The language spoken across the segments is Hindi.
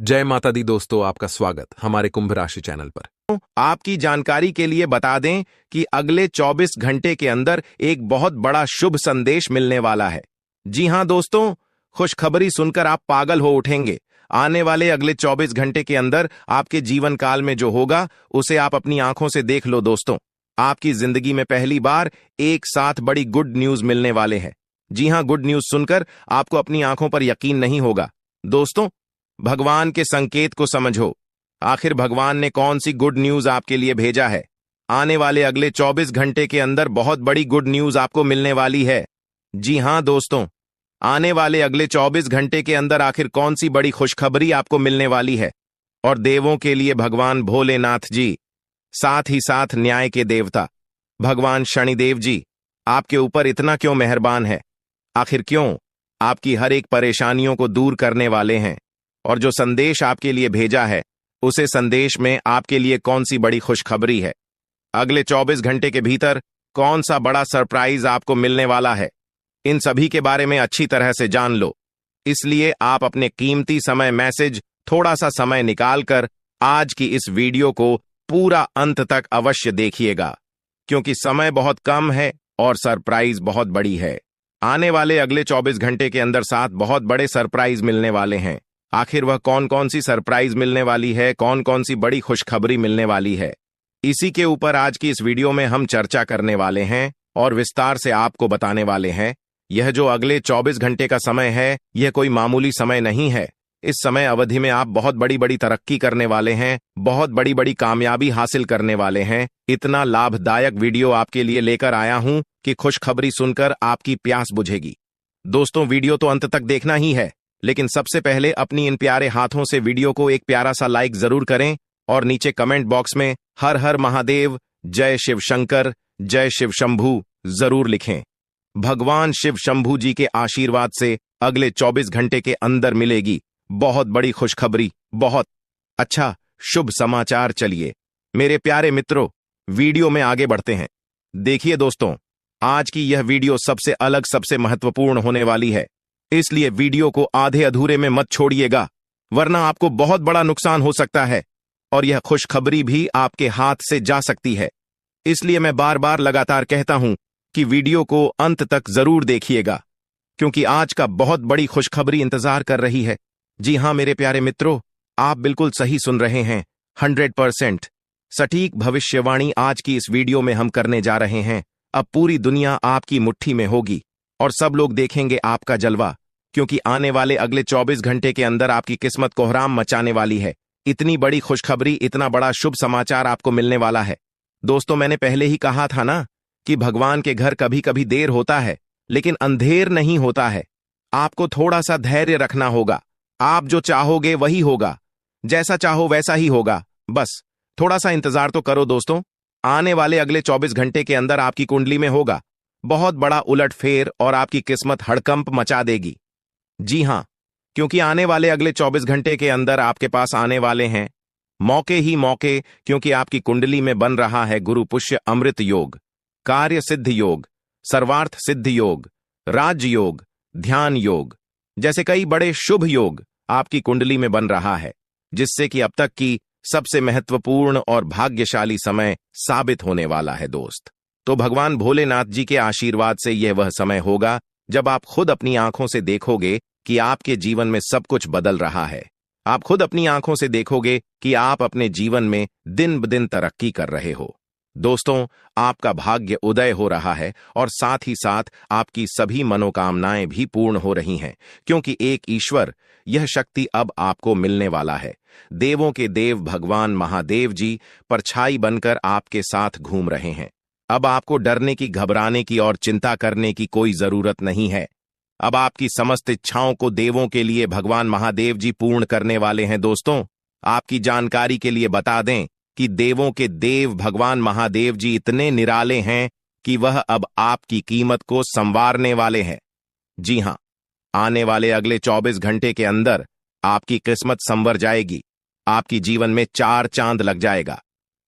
जय माता दी दोस्तों, आपका स्वागत हमारे कुंभ राशि चैनल पर। आपकी जानकारी के लिए बता दें कि अगले 24 घंटे के अंदर एक बहुत बड़ा शुभ संदेश मिलने वाला है। जी हां दोस्तों, खुशखबरी सुनकर आप पागल हो उठेंगे। आने वाले अगले 24 घंटे के अंदर आपके जीवन काल में जो होगा उसे आप अपनी आंखों से देख लो दोस्तों। आपकी जिंदगी में पहली बार एक साथ बड़ी गुड न्यूज मिलने वाले हैं। जी हां, गुड न्यूज सुनकर आपको अपनी आंखों पर यकीन नहीं होगा। दोस्तों, भगवान के संकेत को समझो। आखिर भगवान ने कौन सी गुड न्यूज आपके लिए भेजा है? आने वाले अगले 24 घंटे के अंदर बहुत बड़ी गुड न्यूज आपको मिलने वाली है। जी हां दोस्तों, आने वाले अगले 24 घंटे के अंदर आखिर कौन सी बड़ी खुशखबरी आपको मिलने वाली है? और देवों के लिए भगवान भोलेनाथ जी, साथ ही साथ न्याय के देवता भगवान शनिदेव जी आपके ऊपर इतना क्यों मेहरबान है? आखिर क्यों? आपकी हर एक परेशानियों को दूर करने वाले हैं। और जो संदेश आपके लिए भेजा है, उसे संदेश में आपके लिए कौन सी बड़ी खुशखबरी है? अगले 24 घंटे के भीतर कौन सा बड़ा सरप्राइज आपको मिलने वाला है? इन सभी के बारे में अच्छी तरह से जान लो। इसलिए आप अपने कीमती समय मैसेज थोड़ा सा समय निकालकर आज की इस वीडियो को पूरा अंत तक अवश्य देखिएगा, क्योंकि समय बहुत कम है और सरप्राइज बहुत बड़ी है। आने वाले अगले 24 घंटे के अंदर 7 बहुत बड़े सरप्राइज मिलने वाले हैं। आखिर वह कौन कौन सी सरप्राइज मिलने वाली है, कौन कौन सी बड़ी खुशखबरी मिलने वाली है, इसी के ऊपर आज की इस वीडियो में हम चर्चा करने वाले हैं और विस्तार से आपको बताने वाले हैं। यह जो अगले 24 घंटे का समय है, यह कोई मामूली समय नहीं है। इस समय अवधि में आप बहुत बड़ी बड़ी तरक्की करने वाले हैं, बहुत बड़ी बड़ी कामयाबी हासिल करने वाले हैं। इतना लाभदायक वीडियो आपके लिए लेकर आया हूं कि खुशखबरी सुनकर आपकी प्यास बुझेगी। दोस्तों, वीडियो तो अंत तक देखना ही है, लेकिन सबसे पहले अपनी इन प्यारे हाथों से वीडियो को एक प्यारा सा लाइक जरूर करें और नीचे कमेंट बॉक्स में हर हर महादेव, जय शिव शंकर, जय शिव शंभू जरूर लिखें। भगवान शिव शंभू जी के आशीर्वाद से अगले 24 घंटे के अंदर मिलेगी बहुत बड़ी खुशखबरी, बहुत अच्छा शुभ समाचार। चलिए मेरे प्यारे मित्रों, वीडियो में आगे बढ़ते हैं। देखिए दोस्तों, आज की यह वीडियो सबसे अलग, सबसे महत्वपूर्ण होने वाली है, इसलिए वीडियो को आधे अधूरे में मत छोड़िएगा, वरना आपको बहुत बड़ा नुकसान हो सकता है और यह खुशखबरी भी आपके हाथ से जा सकती है। इसलिए मैं बार बार लगातार कहता हूं कि वीडियो को अंत तक जरूर देखिएगा, क्योंकि आज का बहुत बड़ी खुशखबरी इंतजार कर रही है। जी हां मेरे प्यारे मित्रों, आप बिल्कुल सही सुन रहे हैं। 100% सटीक भविष्यवाणी आज की इस वीडियो में हम करने जा रहे हैं। अब पूरी दुनिया आपकी मुट्ठी में होगी और सब लोग देखेंगे आपका जलवा, क्योंकि आने वाले अगले 24 घंटे के अंदर आपकी किस्मत कोहराम मचाने वाली है। इतनी बड़ी खुशखबरी, इतना बड़ा शुभ समाचार आपको मिलने वाला है। दोस्तों, मैंने पहले ही कहा था ना कि भगवान के घर कभी कभी देर होता है, लेकिन अंधेर नहीं होता है। आपको थोड़ा सा धैर्य रखना होगा। आप जो चाहोगे वही होगा, जैसा चाहो वैसा ही होगा। बस थोड़ा सा इंतजार तो करो दोस्तों। आने वाले अगले 24 घंटे के अंदर आपकी कुंडली में होगा बहुत बड़ा उलटफेर और आपकी किस्मत हड़कंप मचा देगी। जी हां, क्योंकि आने वाले अगले 24 घंटे के अंदर आपके पास आने वाले हैं मौके ही मौके, क्योंकि आपकी कुंडली में बन रहा है गुरु पुष्य अमृत योग, कार्य सिद्ध योग, सर्वार्थ सिद्ध योग, राज योग, ध्यान योग जैसे कई बड़े शुभ योग आपकी कुंडली में बन रहा है, जिससे कि अब तक की सबसे महत्वपूर्ण और भाग्यशाली समय साबित होने वाला है दोस्त। तो भगवान भोलेनाथ जी के आशीर्वाद से यह वह समय होगा जब आप खुद अपनी आंखों से देखोगे कि आपके जीवन में सब कुछ बदल रहा है। आप खुद अपनी आंखों से देखोगे कि आप अपने जीवन में दिन ब दिन तरक्की कर रहे हो। दोस्तों, आपका भाग्य उदय हो रहा है और साथ ही साथ आपकी सभी मनोकामनाएं भी पूर्ण हो रही हैं, क्योंकि एक ईश्वर, यह शक्ति अब आपको मिलने वाला है। देवों के देव भगवान महादेव जी परछाई बनकर आपके साथ घूम रहे हैं। अब आपको डरने की, घबराने की और चिंता करने की कोई जरूरत नहीं है। अब आपकी समस्त इच्छाओं को देवों के लिए भगवान महादेव जी पूर्ण करने वाले हैं। दोस्तों, आपकी जानकारी के लिए बता दें कि देवों के देव भगवान महादेव जी इतने निराले हैं कि वह अब आपकी कीमत को संवारने वाले हैं। जी हां, आने वाले अगले 24 घंटे के अंदर आपकी किस्मत संवर जाएगी। आपकी जीवन में 4 चांद लग जाएगा।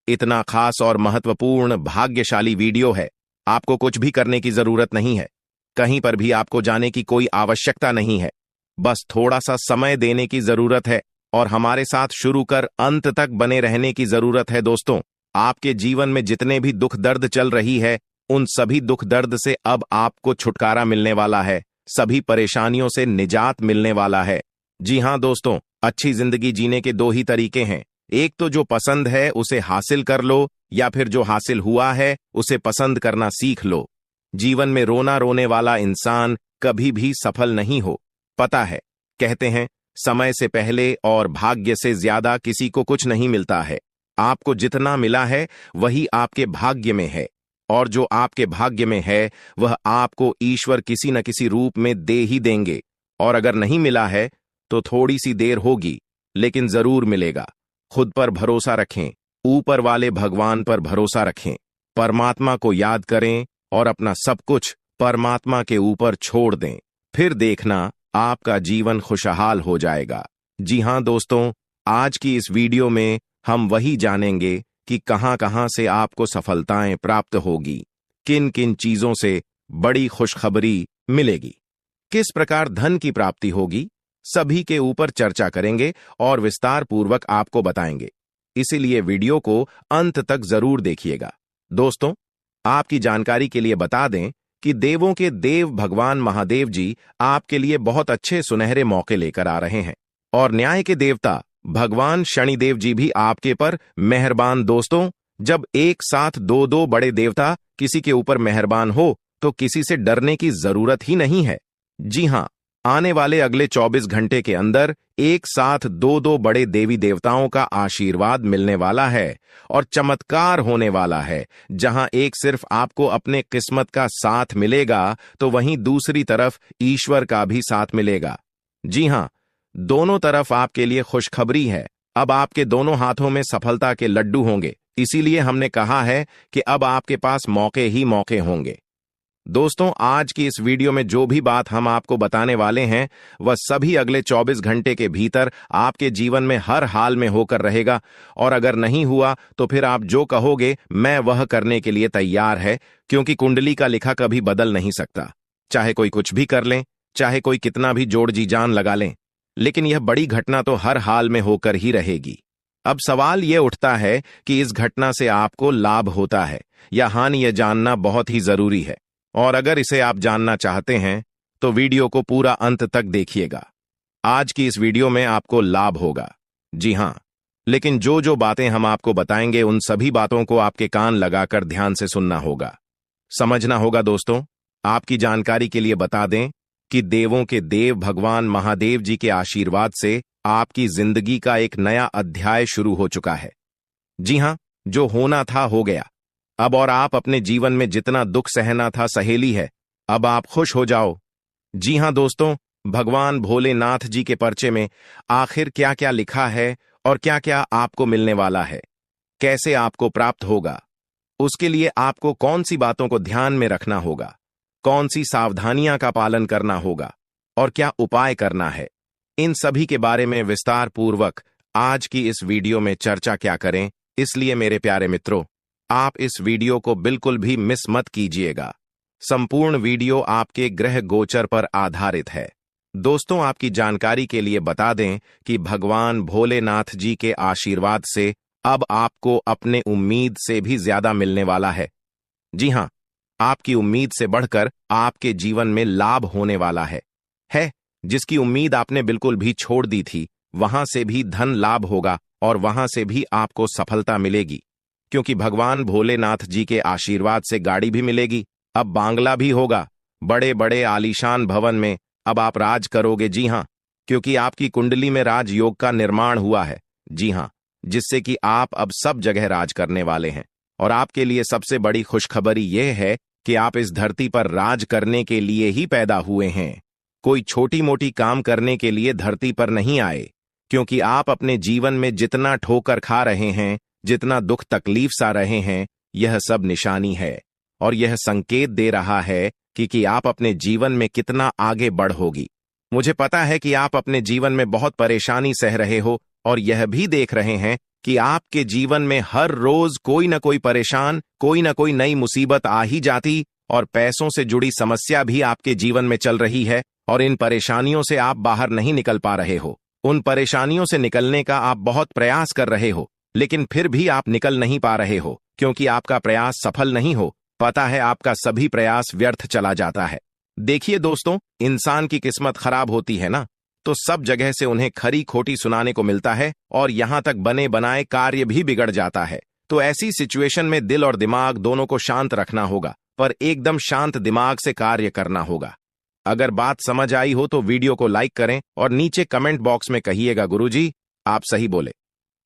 इतना खास और महत्वपूर्ण भाग्यशाली वीडियो है। आपको कुछ भी करने की जरूरत नहीं है, कहीं पर भी आपको जाने की कोई आवश्यकता नहीं है। बस थोड़ा सा समय देने की जरूरत है और हमारे साथ शुरू कर अंत तक बने रहने की जरूरत है। दोस्तों, आपके जीवन में जितने भी दुख दर्द चल रही है, उन सभी दुख दर्द से अब आपको छुटकारा मिलने वाला है, सभी परेशानियों से निजात मिलने वाला है। जी हां दोस्तों, अच्छी जिंदगी जीने के दो ही तरीके हैं। एक तो जो पसंद है उसे हासिल कर लो, या फिर जो हासिल हुआ है उसे पसंद करना सीख लो। जीवन में रोना रोने वाला इंसान कभी भी सफल नहीं हो। पता है, कहते हैं समय से पहले और भाग्य से ज्यादा किसी को कुछ नहीं मिलता है। आपको जितना मिला है वही आपके भाग्य में है, और जो आपके भाग्य में है वह आपको ईश्वर किसी न किसी रूप में दे ही देंगे। और अगर नहीं मिला है तो थोड़ी सी देर होगी, लेकिन जरूर मिलेगा। खुद पर भरोसा रखें, ऊपर वाले भगवान पर भरोसा रखें, परमात्मा को याद करें और अपना सब कुछ परमात्मा के ऊपर छोड़ दें। फिर देखना आपका जीवन खुशहाल हो जाएगा। जी हां दोस्तों, आज की इस वीडियो में हम वही जानेंगे कि कहां कहां से आपको सफलताएं प्राप्त होगी, किन किन चीजों से बड़ी खुशखबरी मिलेगी, किस प्रकार धन की प्राप्ति होगी, सभी के ऊपर चर्चा करेंगे और विस्तार पूर्वक आपको बताएंगे। इसीलिए वीडियो को अंत तक जरूर देखिएगा। दोस्तों, आपकी जानकारी के लिए बता दें कि देवों के देव भगवान महादेव जी आपके लिए बहुत अच्छे सुनहरे मौके लेकर आ रहे हैं, और न्याय के देवता भगवान शनिदेव जी भी आपके पर मेहरबान। दोस्तों, जब एक साथ दो दो बड़े देवता किसी के ऊपर मेहरबान हो तो किसी से डरने की जरूरत ही नहीं है। जी हां, आने वाले अगले 24 घंटे के अंदर एक साथ दो दो बड़े देवी देवताओं का आशीर्वाद मिलने वाला है और चमत्कार होने वाला है। जहां एक सिर्फ आपको अपने किस्मत का साथ मिलेगा तो वहीं दूसरी तरफ ईश्वर का भी साथ मिलेगा। जी हां, दोनों तरफ आपके लिए खुशखबरी है। अब आपके दोनों हाथों में सफलता के लड्डू होंगे। इसीलिए हमने कहा है कि अब आपके पास मौके ही मौके होंगे। दोस्तों, आज की इस वीडियो में जो भी बात हम आपको बताने वाले हैं वह सभी अगले 24 घंटे के भीतर आपके जीवन में हर हाल में होकर रहेगा, और अगर नहीं हुआ तो फिर आप जो कहोगे मैं वह करने के लिए तैयार है, क्योंकि कुंडली का लिखा कभी बदल नहीं सकता। चाहे कोई कुछ भी कर लें, चाहे कोई कितना भी जोड़ जी जान लगा लें, लेकिन यह बड़ी घटना तो हर हाल में होकर ही रहेगी। अब सवाल यह उठता है कि इस घटना से आपको लाभ होता है या हानि, यह जानना बहुत ही जरूरी है। और अगर इसे आप जानना चाहते हैं तो वीडियो को पूरा अंत तक देखिएगा। आज की इस वीडियो में आपको लाभ होगा। जी हां, लेकिन जो जो बातें हम आपको बताएंगे उन सभी बातों को आपके कान लगाकर ध्यान से सुनना होगा, समझना होगा। दोस्तों, आपकी जानकारी के लिए बता दें कि देवों के देव भगवान महादेव जी के आशीर्वाद से आपकी जिंदगी का एक नया अध्याय शुरू हो चुका है। जी हां, जो होना था हो गया अब, और आप अपने जीवन में जितना दुख सहना था सहेली है। अब आप खुश हो जाओ। जी हां दोस्तों, भगवान भोलेनाथ जी के पर्चे में आखिर क्या क्या लिखा है और क्या क्या आपको मिलने वाला है, कैसे आपको प्राप्त होगा, उसके लिए आपको कौन सी बातों को ध्यान में रखना होगा, कौन सी सावधानियां का पालन करना होगा और क्या उपाय करना है, इन सभी के बारे में विस्तार पूर्वक आज की इस वीडियो में चर्चा क्या करें। इसलिए मेरे प्यारे मित्रों, आप इस वीडियो को बिल्कुल भी मिस मत कीजिएगा। संपूर्ण वीडियो आपके ग्रह गोचर पर आधारित है। दोस्तों, आपकी जानकारी के लिए बता दें कि भगवान भोलेनाथ जी के आशीर्वाद से अब आपको अपने उम्मीद से भी ज्यादा मिलने वाला है। जी हां, आपकी उम्मीद से बढ़कर आपके जीवन में लाभ होने वाला है। जिसकी उम्मीद आपने बिल्कुल भी छोड़ दी थी, वहां से भी धन लाभ होगा और वहां से भी आपको सफलता मिलेगी, क्योंकि भगवान भोलेनाथ जी के आशीर्वाद से गाड़ी भी मिलेगी। अब बांग्ला भी होगा, बड़े बड़े आलीशान भवन में अब आप राज करोगे। जी हां, क्योंकि आपकी कुंडली में राजयोग का निर्माण हुआ है। जी हां, जिससे कि आप अब सब जगह राज करने वाले हैं। और आपके लिए सबसे बड़ी खुशखबरी यह है कि आप इस धरती पर राज करने के लिए ही पैदा हुए हैं। कोई छोटी मोटी काम करने के लिए धरती पर नहीं आए, क्योंकि आप अपने जीवन में जितना ठोकर खा रहे हैं, जितना दुख तकलीफ सा रहे हैं, यह सब निशानी है और यह संकेत दे रहा है कि आप अपने जीवन में कितना आगे बढ़ोगी। मुझे पता है कि आप अपने जीवन में बहुत परेशानी सह रहे हो और यह भी देख रहे हैं कि आपके जीवन में हर रोज कोई न कोई परेशान, कोई न कोई नई मुसीबत आ ही जाती और पैसों से जुड़ी समस्या भी आपके जीवन में चल रही है और इन परेशानियों से आप बाहर नहीं निकल पा रहे हो। उन परेशानियों से निकलने का आप बहुत प्रयास कर रहे हो, लेकिन फिर भी आप निकल नहीं पा रहे हो क्योंकि आपका प्रयास सफल नहीं हो। पता है, आपका सभी प्रयास व्यर्थ चला जाता है। देखिए दोस्तों, इंसान की किस्मत खराब होती है ना, तो सब जगह से उन्हें खरी खोटी सुनाने को मिलता है और यहां तक बने बनाए कार्य भी बिगड़ जाता है। तो ऐसी सिचुएशन में दिल और दिमाग दोनों को शांत रखना होगा, पर एकदम शांत दिमाग से कार्य करना होगा। अगर बात समझ आई हो तो वीडियो को लाइक करें और नीचे कमेंट बॉक्स में कहिएगा गुरुजी आप सही बोले।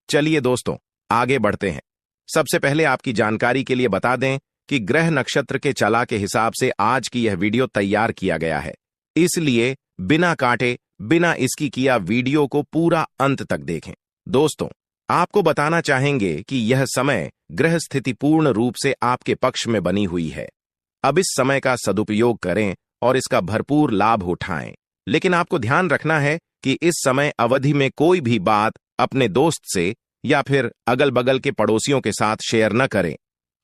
चलिए दोस्तों, आगे बढ़ते हैं। सबसे पहले आपकी जानकारी के लिए बता दें कि ग्रह नक्षत्र के चला के हिसाब से आज की यह वीडियो तैयार किया गया है, इसलिए बिना काटे बिना इसकी किया वीडियो को पूरा अंत तक देखें। दोस्तों, आपको बताना चाहेंगे कि यह समय ग्रह स्थिति पूर्ण रूप से आपके पक्ष में बनी हुई है। अब इस समय का सदुपयोग करें और इसका भरपूर लाभ उठाएं। लेकिन आपको ध्यान रखना है कि इस समय अवधि में कोई भी बात अपने दोस्त से या फिर अगल बगल के पड़ोसियों के साथ शेयर न करें,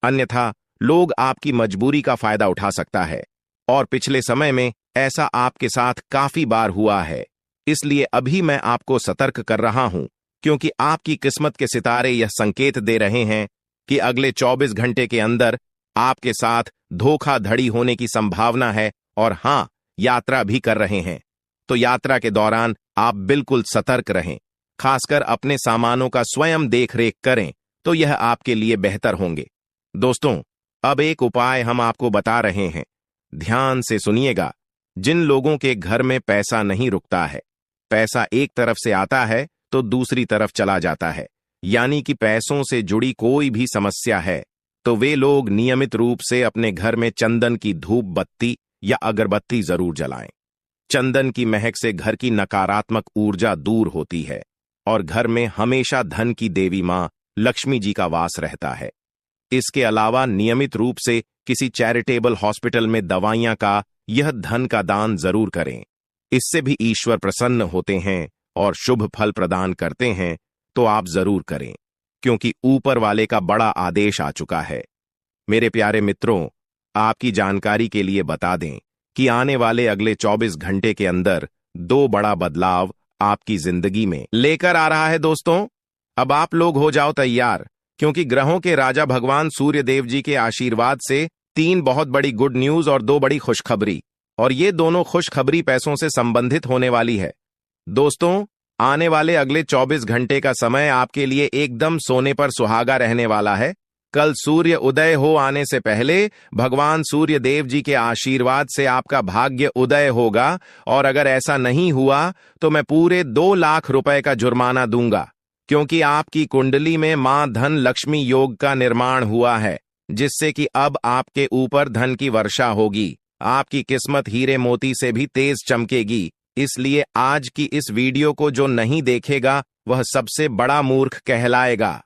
अन्यथा लोग आपकी मजबूरी का फायदा उठा सकता है। और पिछले समय में ऐसा आपके साथ काफी बार हुआ है, इसलिए अभी मैं आपको सतर्क कर रहा हूं, क्योंकि आपकी किस्मत के सितारे यह संकेत दे रहे हैं कि अगले 24 घंटे के अंदर आपके साथ धोखाधड़ी होने की संभावना है। और हां, यात्रा भी कर रहे हैं, तो यात्रा के दौरान आप बिल्कुल सतर्क रहें। खासकर अपने सामानों का स्वयं देखरेख करें, तो यह आपके लिए बेहतर होंगे। दोस्तों, अब एक उपाय हम आपको बता रहे हैं, ध्यान से सुनिएगा। जिन लोगों के घर में पैसा नहीं रुकता है, पैसा एक तरफ से आता है तो दूसरी तरफ चला जाता है, यानी कि पैसों से जुड़ी कोई भी समस्या है, तो वे लोग नियमित रूप से अपने घर में चंदन की धूप बत्ती या अगरबत्ती जरूर जलाएं। चंदन की महक से घर की नकारात्मक ऊर्जा दूर होती है और घर में हमेशा धन की देवी मां लक्ष्मी जी का वास रहता है। इसके अलावा नियमित रूप से किसी चैरिटेबल हॉस्पिटल में दवाइयां का यह धन का दान जरूर करें। इससे भी ईश्वर प्रसन्न होते हैं और शुभ फल प्रदान करते हैं, तो आप जरूर करें, क्योंकि ऊपर वाले का बड़ा आदेश आ चुका है। मेरे प्यारे मित्रों, आपकी जानकारी के लिए बता दें कि आने वाले अगले 24 घंटे के अंदर 2 बड़ा बदलाव आपकी जिंदगी में लेकर आ रहा है। दोस्तों, अब आप लोग हो जाओ तैयार, क्योंकि ग्रहों के राजा भगवान सूर्य देव जी के आशीर्वाद से 3 बहुत बड़ी गुड न्यूज और 2 बड़ी खुशखबरी, और ये दोनों खुशखबरी पैसों से संबंधित होने वाली है। दोस्तों, आने वाले अगले 24 घंटे का समय आपके लिए एकदम सोने पर सुहागा रहने वाला है। कल सूर्य उदय हो आने से पहले भगवान सूर्य देव जी के आशीर्वाद से आपका भाग्य उदय होगा, और अगर ऐसा नहीं हुआ तो मैं पूरे 2 लाख रुपए का जुर्माना दूंगा, क्योंकि आपकी कुंडली में मां धन लक्ष्मी योग का निर्माण हुआ है, जिससे कि अब आपके ऊपर धन की वर्षा होगी। आपकी किस्मत हीरे मोती से भी तेज चमकेगी। इसलिए आज की इस वीडियो को जो नहीं देखेगा वह सबसे बड़ा मूर्ख कहलाएगा।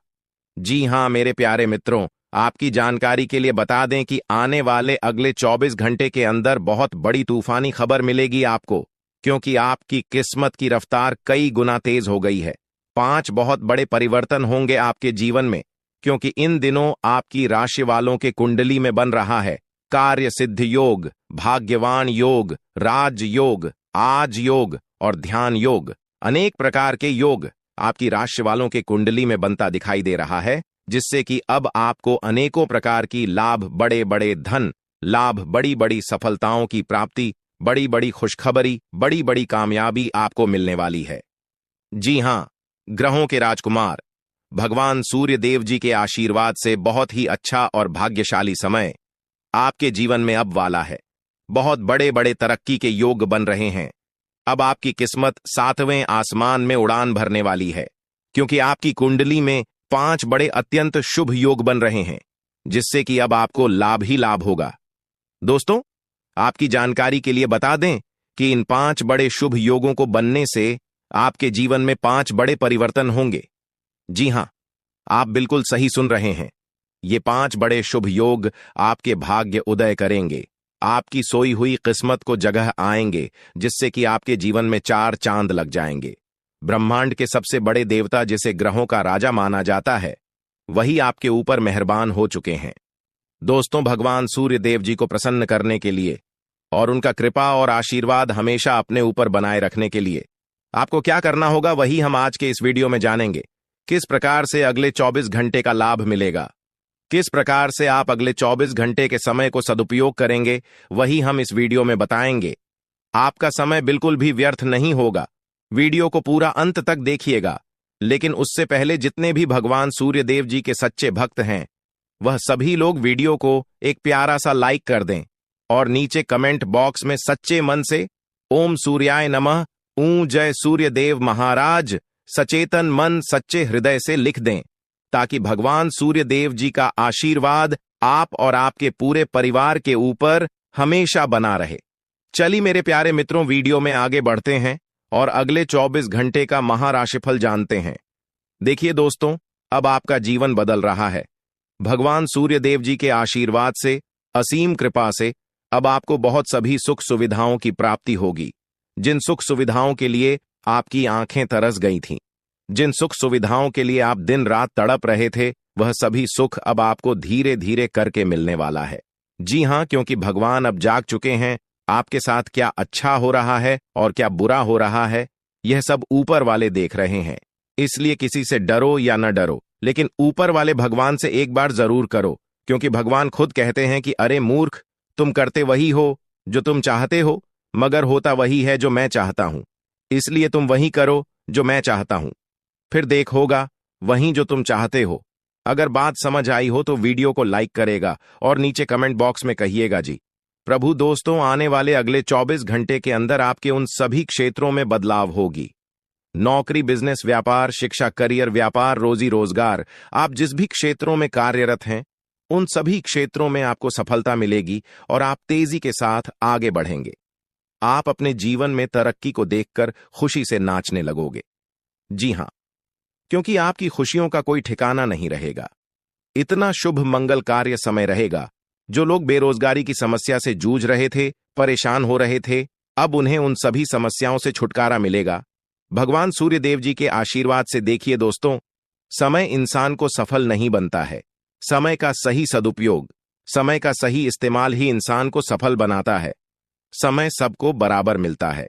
जी हां मेरे प्यारे मित्रों, आपकी जानकारी के लिए बता दें कि आने वाले अगले 24 घंटे के अंदर बहुत बड़ी तूफानी खबर मिलेगी आपको, क्योंकि आपकी किस्मत की रफ्तार कई गुना तेज हो गई है। 5 बहुत बड़े परिवर्तन होंगे आपके जीवन में, क्योंकि इन दिनों आपकी राशि वालों के कुंडली में बन रहा है कार्य सिद्ध योग, भाग्यवान योग, राज योग, आज योग और ध्यान योग। अनेक प्रकार के योग आपकी राशि वालों के कुंडली में बनता दिखाई दे रहा है, जिससे कि अब आपको अनेकों प्रकार की लाभ, बड़े बड़े धन लाभ, बड़ी बड़ी सफलताओं की प्राप्ति, बड़ी बड़ी खुशखबरी, बड़ी बड़ी कामयाबी आपको मिलने वाली है। जी हां, ग्रहों के राजकुमार भगवान सूर्य देव जी के आशीर्वाद से बहुत ही अच्छा और भाग्यशाली समय आपके जीवन में अब वाला है। बहुत बड़े बड़े तरक्की के योग बन रहे हैं। अब आपकी किस्मत 7वें आसमान में उड़ान भरने वाली है, क्योंकि आपकी कुंडली में 5 बड़े अत्यंत शुभ योग बन रहे हैं, जिससे कि अब आपको लाभ ही लाभ होगा। दोस्तों, आपकी जानकारी के लिए बता दें कि इन 5 बड़े शुभ योगों को बनने से आपके जीवन में 5 बड़े परिवर्तन होंगे। जी हां, आप बिल्कुल सही सुन रहे हैं। ये 5 बड़े शुभ योग आपके भाग्य उदय करेंगे, आपकी सोई हुई किस्मत को जगह आएंगे, जिससे कि आपके जीवन में 4 चांद लग जाएंगे। ब्रह्मांड के सबसे बड़े देवता, जिसे ग्रहों का राजा माना जाता है, वही आपके ऊपर मेहरबान हो चुके हैं। दोस्तों, भगवान सूर्य देव जी को प्रसन्न करने के लिए और उनका कृपा और आशीर्वाद हमेशा अपने ऊपर बनाए रखने के लिए आपको क्या करना होगा वही हम आज के इस वीडियो में जानेंगे। किस प्रकार से अगले 24 घंटे का लाभ मिलेगा, किस प्रकार से आप अगले 24 घंटे के समय को सदुपयोग करेंगे, वही हम इस वीडियो में बताएंगे। आपका समय बिल्कुल भी व्यर्थ नहीं होगा। वीडियो को पूरा अंत तक देखिएगा। लेकिन उससे पहले जितने भी भगवान सूर्य देव जी के सच्चे भक्त हैं, वह सभी लोग वीडियो को एक प्यारा सा लाइक कर दें और नीचे कमेंट बॉक्स में सच्चे मन से ओम सूर्याय नमः, जय सूर्य देव महाराज, सचेतन मन सच्चे हृदय से लिख दें, ताकि भगवान सूर्य देव जी का आशीर्वाद आप और आपके पूरे परिवार के ऊपर हमेशा बना रहे। चलिए मेरे प्यारे मित्रों, वीडियो में आगे बढ़ते हैं और अगले 24 घंटे का महाराशिफल जानते हैं। देखिए दोस्तों, अब आपका जीवन बदल रहा है। भगवान सूर्य देव जी के आशीर्वाद से, असीम कृपा से अब आपको बहुत सभी सुख सुविधाओं की प्राप्ति होगी। जिन सुख सुविधाओं के लिए आपकी आंखें तरस गई थीं, जिन सुख सुविधाओं के लिए आप दिन रात तड़प रहे थे, वह सभी सुख अब आपको धीरे धीरे करके मिलने वाला है। जी हां, क्योंकि भगवान अब जाग चुके हैं। आपके साथ क्या अच्छा हो रहा है और क्या बुरा हो रहा है, यह सब ऊपर वाले देख रहे हैं। इसलिए किसी से डरो या न डरो, लेकिन ऊपर वाले भगवान से एक बार जरूर करो, क्योंकि भगवान खुद कहते हैं कि अरे मूर्ख, तुम करते वही हो जो तुम चाहते हो, मगर होता वही है जो मैं चाहता हूं। इसलिए तुम वही करो जो मैं चाहता हूं, फिर देख होगा वही जो तुम चाहते हो। अगर बात समझ आई हो तो वीडियो को लाइक करेगा और नीचे कमेंट बॉक्स में कहिएगा जी। प्रभु दोस्तों, आने वाले अगले 24 घंटे के अंदर आपके उन सभी क्षेत्रों में बदलाव होगी। नौकरी, बिजनेस, व्यापार, शिक्षा, करियर, व्यापार, रोजी रोजगार, आप जिस भी क्षेत्रों में कार्यरत हैं, उन सभी क्षेत्रों में आपको सफलता मिलेगी और आप तेजी के साथ आगे बढ़ेंगे। आप अपने जीवन में तरक्की को देखकर खुशी से नाचने लगोगे। जी हां, क्योंकि आपकी खुशियों का कोई ठिकाना नहीं रहेगा। इतना शुभ मंगल कार्य समय रहेगा। जो लोग बेरोजगारी की समस्या से जूझ रहे थे, परेशान हो रहे थे, अब उन्हें उन सभी समस्याओं से छुटकारा मिलेगा भगवान सूर्य देव जी के आशीर्वाद से। देखिए दोस्तों, समय इंसान को सफल नहीं बनता है। समय का सही सदुपयोग, समय का सही इस्तेमाल ही इंसान को सफल बनाता है। समय सबको बराबर मिलता है।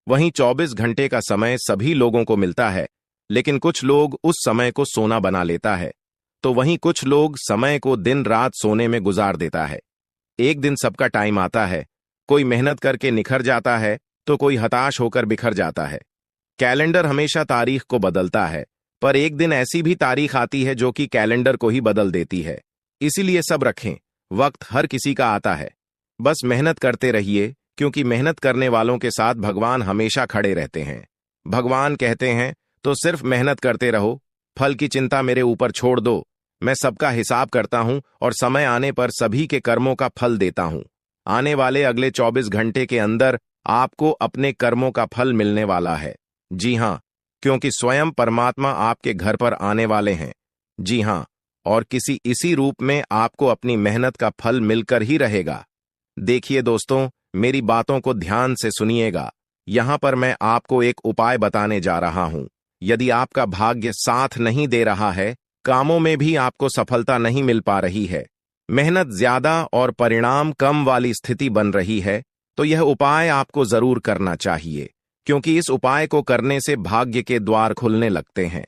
वहीं 24 घंटे का समय सभी लोगों को मिलता है, लेकिन कुछ लोग उस समय को सोना बना लेता है, तो वहीं कुछ लोग समय को दिन रात सोने में गुजार देता है। एक दिन सबका टाइम आता है, कोई मेहनत करके निखर जाता है तो कोई हताश होकर बिखर जाता है। कैलेंडर हमेशा तारीख को बदलता है, पर एक दिन ऐसी भी तारीख आती है जो कि कैलेंडर को ही बदल देती है। इसीलिए सब रखें, वक्त हर किसी का आता है। बस मेहनत करते रहिए, क्योंकि मेहनत करने वालों के साथ भगवान हमेशा खड़े रहते हैं। भगवान कहते हैं तो सिर्फ मेहनत करते रहो, फल की चिंता मेरे ऊपर छोड़ दो। मैं सबका हिसाब करता हूं और समय आने पर सभी के कर्मों का फल देता हूं। आने वाले अगले 24 घंटे के अंदर आपको अपने कर्मों का फल मिलने वाला है। जी हां, क्योंकि स्वयं परमात्मा आपके घर पर आने वाले हैं। जी हां, और किसी इसी रूप में आपको अपनी मेहनत का फल मिलकर ही रहेगा। देखिए दोस्तों, मेरी बातों को ध्यान से सुनिएगा। यहां पर मैं आपको एक उपाय बताने जा रहा हूं। यदि आपका भाग्य साथ नहीं दे रहा है, कामों में भी आपको सफलता नहीं मिल पा रही है, मेहनत ज्यादा और परिणाम कम वाली स्थिति बन रही है, तो यह उपाय आपको जरूर करना चाहिए, क्योंकि इस उपाय को करने से भाग्य के द्वार खुलने लगते हैं।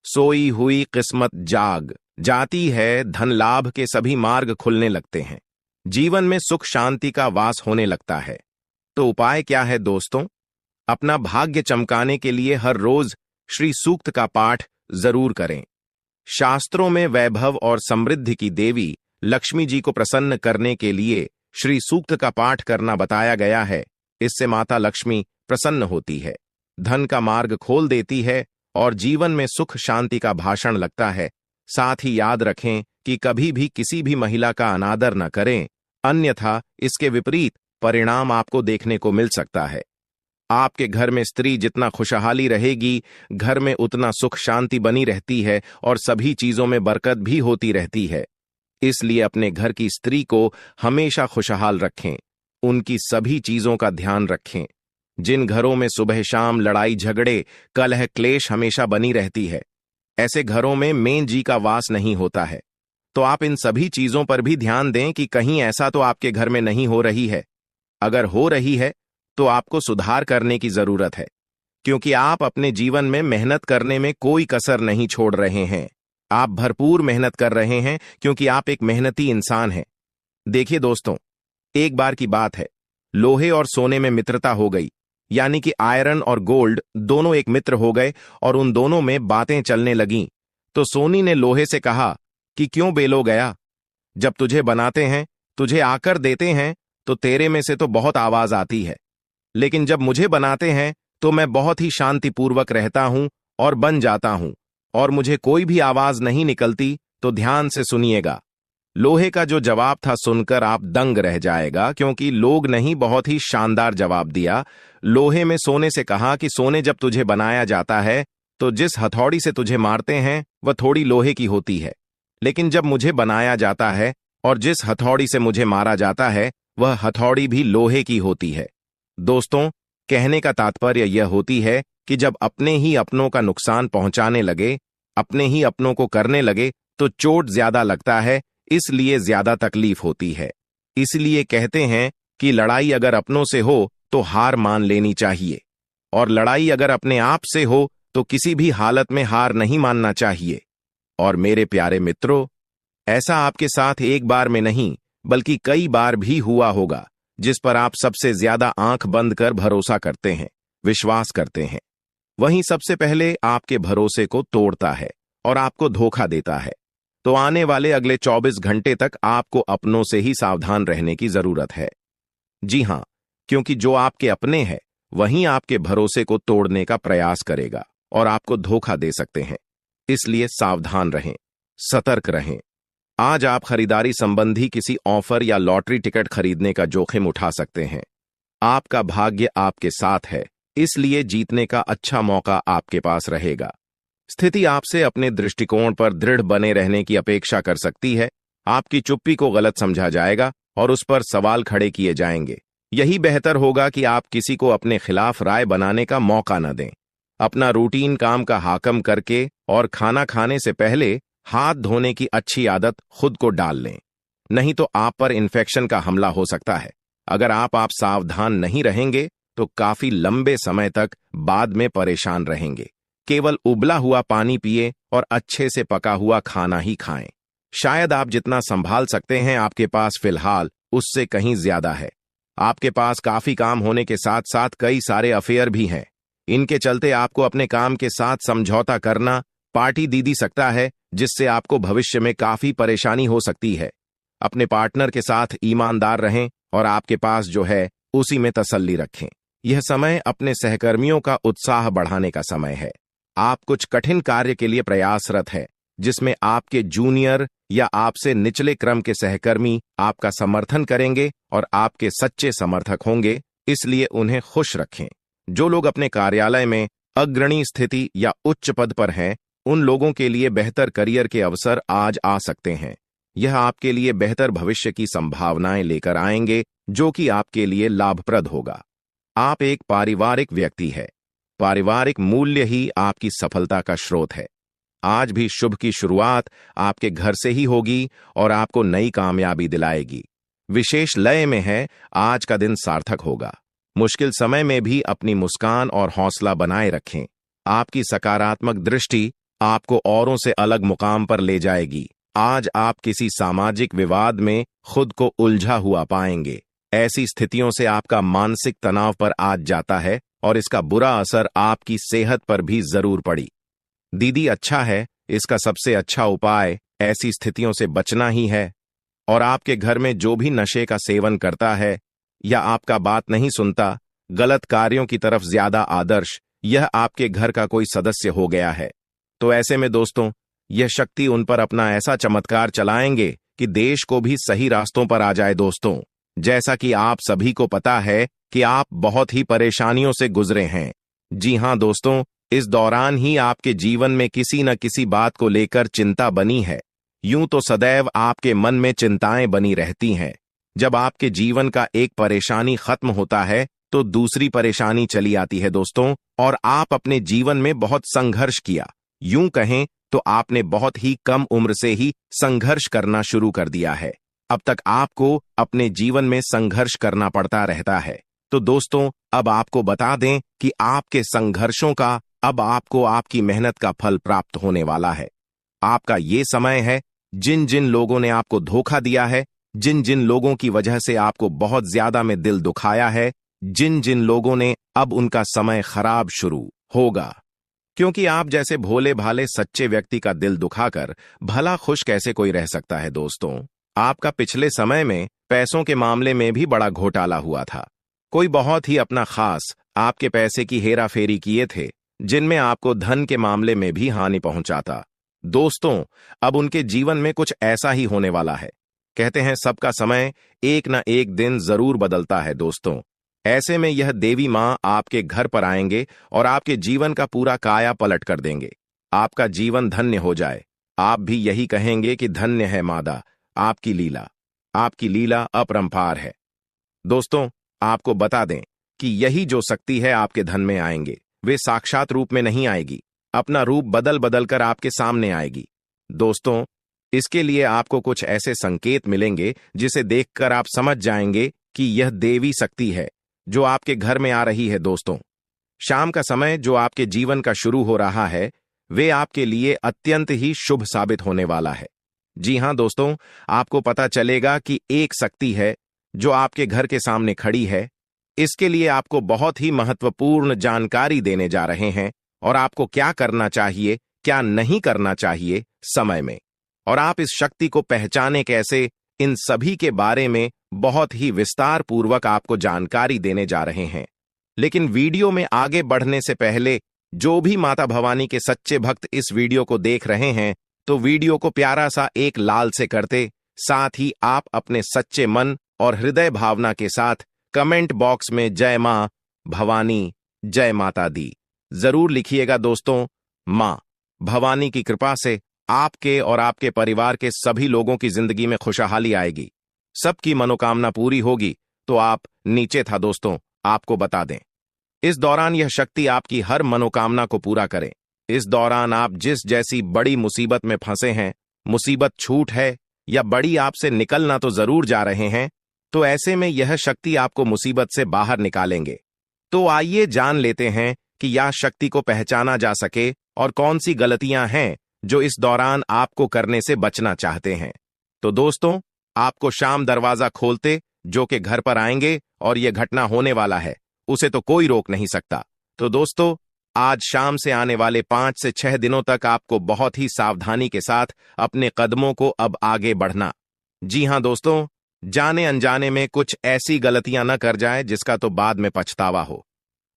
सोई हुई किस्मत जाग जाती है, धन लाभ के सभी मार्ग खुलने लगते हैं, जीवन में सुख शांति का वास होने लगता है। तो उपाय क्या है दोस्तों? अपना भाग्य चमकाने के लिए हर रोज श्री सूक्त का पाठ जरूर करें। शास्त्रों में वैभव और समृद्धि की देवी लक्ष्मी जी को प्रसन्न करने के लिए श्री सूक्त का पाठ करना बताया गया है। इससे माता लक्ष्मी प्रसन्न होती है, धन का मार्ग खोल देती है और जीवन में सुख शांति का भाषण लगता है। साथ ही याद रखें कि कभी भी किसी भी महिला का अनादर न करें, अन्यथा इसके विपरीत परिणाम आपको देखने को मिल सकता है। आपके घर में स्त्री जितना खुशहाली रहेगी, घर में उतना सुख शांति बनी रहती है और सभी चीजों में बरकत भी होती रहती है। इसलिए अपने घर की स्त्री को हमेशा खुशहाल रखें, उनकी सभी चीजों का ध्यान रखें। जिन घरों में सुबह शाम लड़ाई झगड़े कलह क्लेश हमेशा बनी रहती है, ऐसे घरों में मेन जी का वास नहीं होता है। तो आप इन सभी चीजों पर भी ध्यान दें कि कहीं ऐसा तो आपके घर में नहीं हो रही है। अगर हो रही है तो आपको सुधार करने की जरूरत है, क्योंकि आप अपने जीवन में मेहनत करने में कोई कसर नहीं छोड़ रहे हैं। आप भरपूर मेहनत कर रहे हैं क्योंकि आप एक मेहनती इंसान हैं। देखिए दोस्तों, एक बार की बात है, लोहे और सोने में मित्रता हो गई, यानी कि आयरन और गोल्ड दोनों एक मित्र हो गए और उन दोनों में बातें चलने लगीं। तो सोनी ने लोहे से कहा कि क्यों बेलो गया, जब तुझे बनाते हैं, तुझे आकर देते हैं तो तेरे में से तो बहुत आवाज आती है, लेकिन जब मुझे बनाते हैं तो मैं बहुत ही शांतिपूर्वक रहता हूं और बन जाता हूं, और मुझे कोई भी आवाज नहीं निकलती। तो ध्यान से सुनिएगा। लोहे का जो जवाब था सुनकर आप दंग रह जाएगा, क्योंकि लोग नहीं, बहुत ही शानदार जवाब दिया। लोहे में सोने से कहा कि सोने, जब तुझे बनाया जाता है तो जिस हथौड़ी से तुझे मारते हैं वह थोड़ी लोहे की होती है, लेकिन जब मुझे बनाया जाता है और जिस हथौड़ी से मुझे मारा जाता है वह हथौड़ी भी लोहे की होती है। दोस्तों, कहने का तात्पर्य यह होती है कि जब अपने ही अपनों का नुकसान पहुंचाने लगे, अपने ही अपनों को करने लगे, तो चोट ज्यादा लगता है, इसलिए ज्यादा तकलीफ होती है। इसलिए कहते हैं कि लड़ाई अगर अपनों से हो तो हार मान लेनी चाहिए, और लड़ाई अगर अपने आप से हो तो किसी भी हालत में हार नहीं मानना चाहिए। और मेरे प्यारे मित्रों, ऐसा आपके साथ एक बार में नहीं बल्कि कई बार भी हुआ होगा, जिस पर आप सबसे ज्यादा आंख बंद कर भरोसा करते हैं, विश्वास करते हैं। वहीं सबसे पहले आपके भरोसे को तोड़ता है और आपको धोखा देता है। तो आने वाले अगले 24 घंटे तक आपको अपनों से ही सावधान रहने की जरूरत है। जी हां, क्योंकि जो आपके अपने हैं वहीं आपके भरोसे को तोड़ने का प्रयास करेगा और आपको धोखा दे सकते हैं। इसलिए सावधान रहें, सतर्क रहें। आज आप खरीदारी संबंधी किसी ऑफर या लॉटरी टिकट खरीदने का जोखिम उठा सकते हैं। आपका भाग्य आपके साथ है, इसलिए जीतने का अच्छा मौका आपके पास रहेगा। स्थिति आपसे अपने दृष्टिकोण पर दृढ़ बने रहने की अपेक्षा कर सकती है। आपकी चुप्पी को गलत समझा जाएगा और उस पर सवाल खड़े किए जाएंगे। यही बेहतर होगा कि आप किसी को अपने खिलाफ राय बनाने का मौका न दें। अपना रूटीन काम का हाकम करके और खाना खाने से पहले हाथ धोने की अच्छी आदत खुद को डाल लें, नहीं तो आप पर इन्फेक्शन का हमला हो सकता है। अगर आप सावधान नहीं रहेंगे तो काफी लंबे समय तक बाद में परेशान रहेंगे। केवल उबला हुआ पानी पिए और अच्छे से पका हुआ खाना ही खाएं। शायद आप जितना संभाल सकते हैं आपके पास फिलहाल उससे कहीं ज्यादा है। आपके पास काफी काम होने के साथ साथ कई सारे अफेयर भी हैं। इनके चलते आपको अपने काम के साथ समझौता करना पार्टी दी सकता है, जिससे आपको भविष्य में काफी परेशानी हो सकती है। अपने पार्टनर के साथ ईमानदार रहें और आपके पास जो है उसी में तसल्ली रखें। यह समय अपने सहकर्मियों का उत्साह बढ़ाने का समय है। आप कुछ कठिन कार्य के लिए प्रयासरत हैं, जिसमें आपके जूनियर या आपसे निचले क्रम के सहकर्मी आपका समर्थन करेंगे और आपके सच्चे समर्थक होंगे, इसलिए उन्हें खुश रखें। जो लोग अपने कार्यालय में अग्रणी स्थिति या उच्च पद पर हैं, उन लोगों के लिए बेहतर करियर के अवसर आज आ सकते हैं। यह आपके लिए बेहतर भविष्य की संभावनाएं लेकर आएंगे, जो कि आपके लिए लाभप्रद होगा। आप एक पारिवारिक व्यक्ति है। पारिवारिक मूल्य ही आपकी सफलता का स्रोत है। आज भी शुभ की शुरुआत आपके घर से ही होगी और आपको नई कामयाबी दिलाएगी। विशेष लय में है, आज का दिन सार्थक होगा। मुश्किल समय में भी अपनी मुस्कान और हौसला बनाए रखें। आपकी सकारात्मक दृष्टि आपको औरों से अलग मुकाम पर ले जाएगी। आज आप किसी सामाजिक विवाद में खुद को उलझा हुआ पाएंगे। ऐसी स्थितियों से आपका मानसिक तनाव पर आज जाता है और इसका बुरा असर आपकी सेहत पर भी जरूर पड़ी। दीदी, अच्छा है, इसका सबसे अच्छा उपाय ऐसी स्थितियों से बचना ही है। और आपके घर में जो भी नशे का सेवन करता है या आपका बात नहीं सुनता, गलत कार्यों की तरफ ज्यादा आदर्श, यह आपके घर का कोई सदस्य हो गया है। तो ऐसे में दोस्तों, यह शक्ति उन पर अपना ऐसा चमत्कार चलाएंगे कि देश को भी सही रास्तों पर आ जाए। दोस्तों, जैसा कि आप सभी को पता है कि आप बहुत ही परेशानियों से गुजरे हैं। जी हां दोस्तों, इस दौरान ही आपके जीवन में किसी न किसी बात को लेकर चिंता बनी है। यूं तो सदैव आपके मन में चिंताएं बनी रहती हैं। जब आपके जीवन का एक परेशानी खत्म होता है तो दूसरी परेशानी चली आती है दोस्तों, और आप अपने जीवन में बहुत संघर्ष किया। यूं कहें तो आपने बहुत ही कम उम्र से ही संघर्ष करना शुरू कर दिया है। अब तक आपको अपने जीवन में संघर्ष करना पड़ता रहता है। तो दोस्तों, अब आपको बता दें कि आपके संघर्षों का अब आपको आपकी मेहनत का फल प्राप्त होने वाला है। आपका ये समय है, जिन जिन लोगों ने आपको धोखा दिया है, जिन जिन लोगों की वजह से आपको बहुत ज्यादा में दिल दुखाया है, जिन जिन लोगों ने, अब उनका समय खराब शुरू होगा। क्योंकि आप जैसे भोले भाले सच्चे व्यक्ति का दिल दुखाकर भला खुश कैसे कोई रह सकता है दोस्तों। आपका पिछले समय में पैसों के मामले में भी बड़ा घोटाला हुआ था। कोई बहुत ही अपना खास आपके पैसे की हेरा फेरी किए थे, जिनमें आपको धन के मामले में भी हानि पहुंचाता। दोस्तों, अब उनके जीवन में कुछ ऐसा ही होने वाला है। कहते हैं सबका समय एक न एक दिन जरूर बदलता है दोस्तों। ऐसे में यह देवी मां आपके घर पर आएंगे और आपके जीवन का पूरा काया पलट कर देंगे। आपका जीवन धन्य हो जाए। आप भी यही कहेंगे कि धन्य है मादा, आपकी लीला। आपकी लीला अपरंपार है। दोस्तों, आपको बता दें कि यही जो शक्ति है आपके धन में आएंगे, वे साक्षात रूप में नहीं आएगी, अपना रूप बदल बदल कर आपके सामने आएगी। दोस्तों, इसके लिए आपको कुछ ऐसे संकेत मिलेंगे जिसे देखकर आप समझ जाएंगे कि यह देवी शक्ति है जो आपके घर में आ रही है। दोस्तों, शाम का समय जो आपके जीवन का शुरू हो रहा है, वे आपके लिए अत्यंत ही शुभ साबित होने वाला है। जी हां दोस्तों, आपको पता चलेगा कि एक शक्ति है जो आपके घर के सामने खड़ी है। इसके लिए आपको बहुत ही महत्वपूर्ण जानकारी देने जा रहे हैं और आपको क्या करना चाहिए, क्या नहीं करना चाहिए समय में, और आप इस शक्ति को पहचाने कैसे, इन सभी के बारे में बहुत ही विस्तार पूर्वक आपको जानकारी देने जा रहे हैं। लेकिन वीडियो में आगे बढ़ने से पहले जो भी माता भवानी के सच्चे भक्त इस वीडियो को देख रहे हैं, तो वीडियो को प्यारा सा एक लाल से करते, साथ ही आप अपने सच्चे मन और हृदय भावना के साथ कमेंट बॉक्स में जय मां भवानी, जय माता दी जरूर लिखिएगा। दोस्तों, मां भवानी की कृपा से आपके और आपके परिवार के सभी लोगों की जिंदगी में खुशहाली आएगी, सबकी मनोकामना पूरी होगी। तो आप नीचे था दोस्तों, आपको बता दें, इस दौरान यह शक्ति आपकी हर मनोकामना को पूरा करे। इस दौरान आप जिस जैसी बड़ी मुसीबत में फंसे हैं, मुसीबत छूट है या बड़ी आपसे निकलना तो जरूर जा रहे हैं, तो ऐसे में यह शक्ति आपको मुसीबत से बाहर निकालेंगे। तो आइए जान लेते हैं कि यह शक्ति को पहचाना जा सके और कौन सी गलतियां हैं जो इस दौरान आपको करने से बचना चाहते हैं। तो दोस्तों, आपको शाम दरवाजा खोलते जो कि घर पर आएंगे और यह घटना होने वाला है, उसे तो कोई रोक नहीं सकता। तो दोस्तों, आज शाम से आने वाले 5 से 6 दिनों तक आपको बहुत ही सावधानी के साथ अपने कदमों को अब आगे बढ़ना। जी हां दोस्तों, जाने अनजाने में कुछ ऐसी गलतियां न कर जाए जिसका तो बाद में पछतावा हो।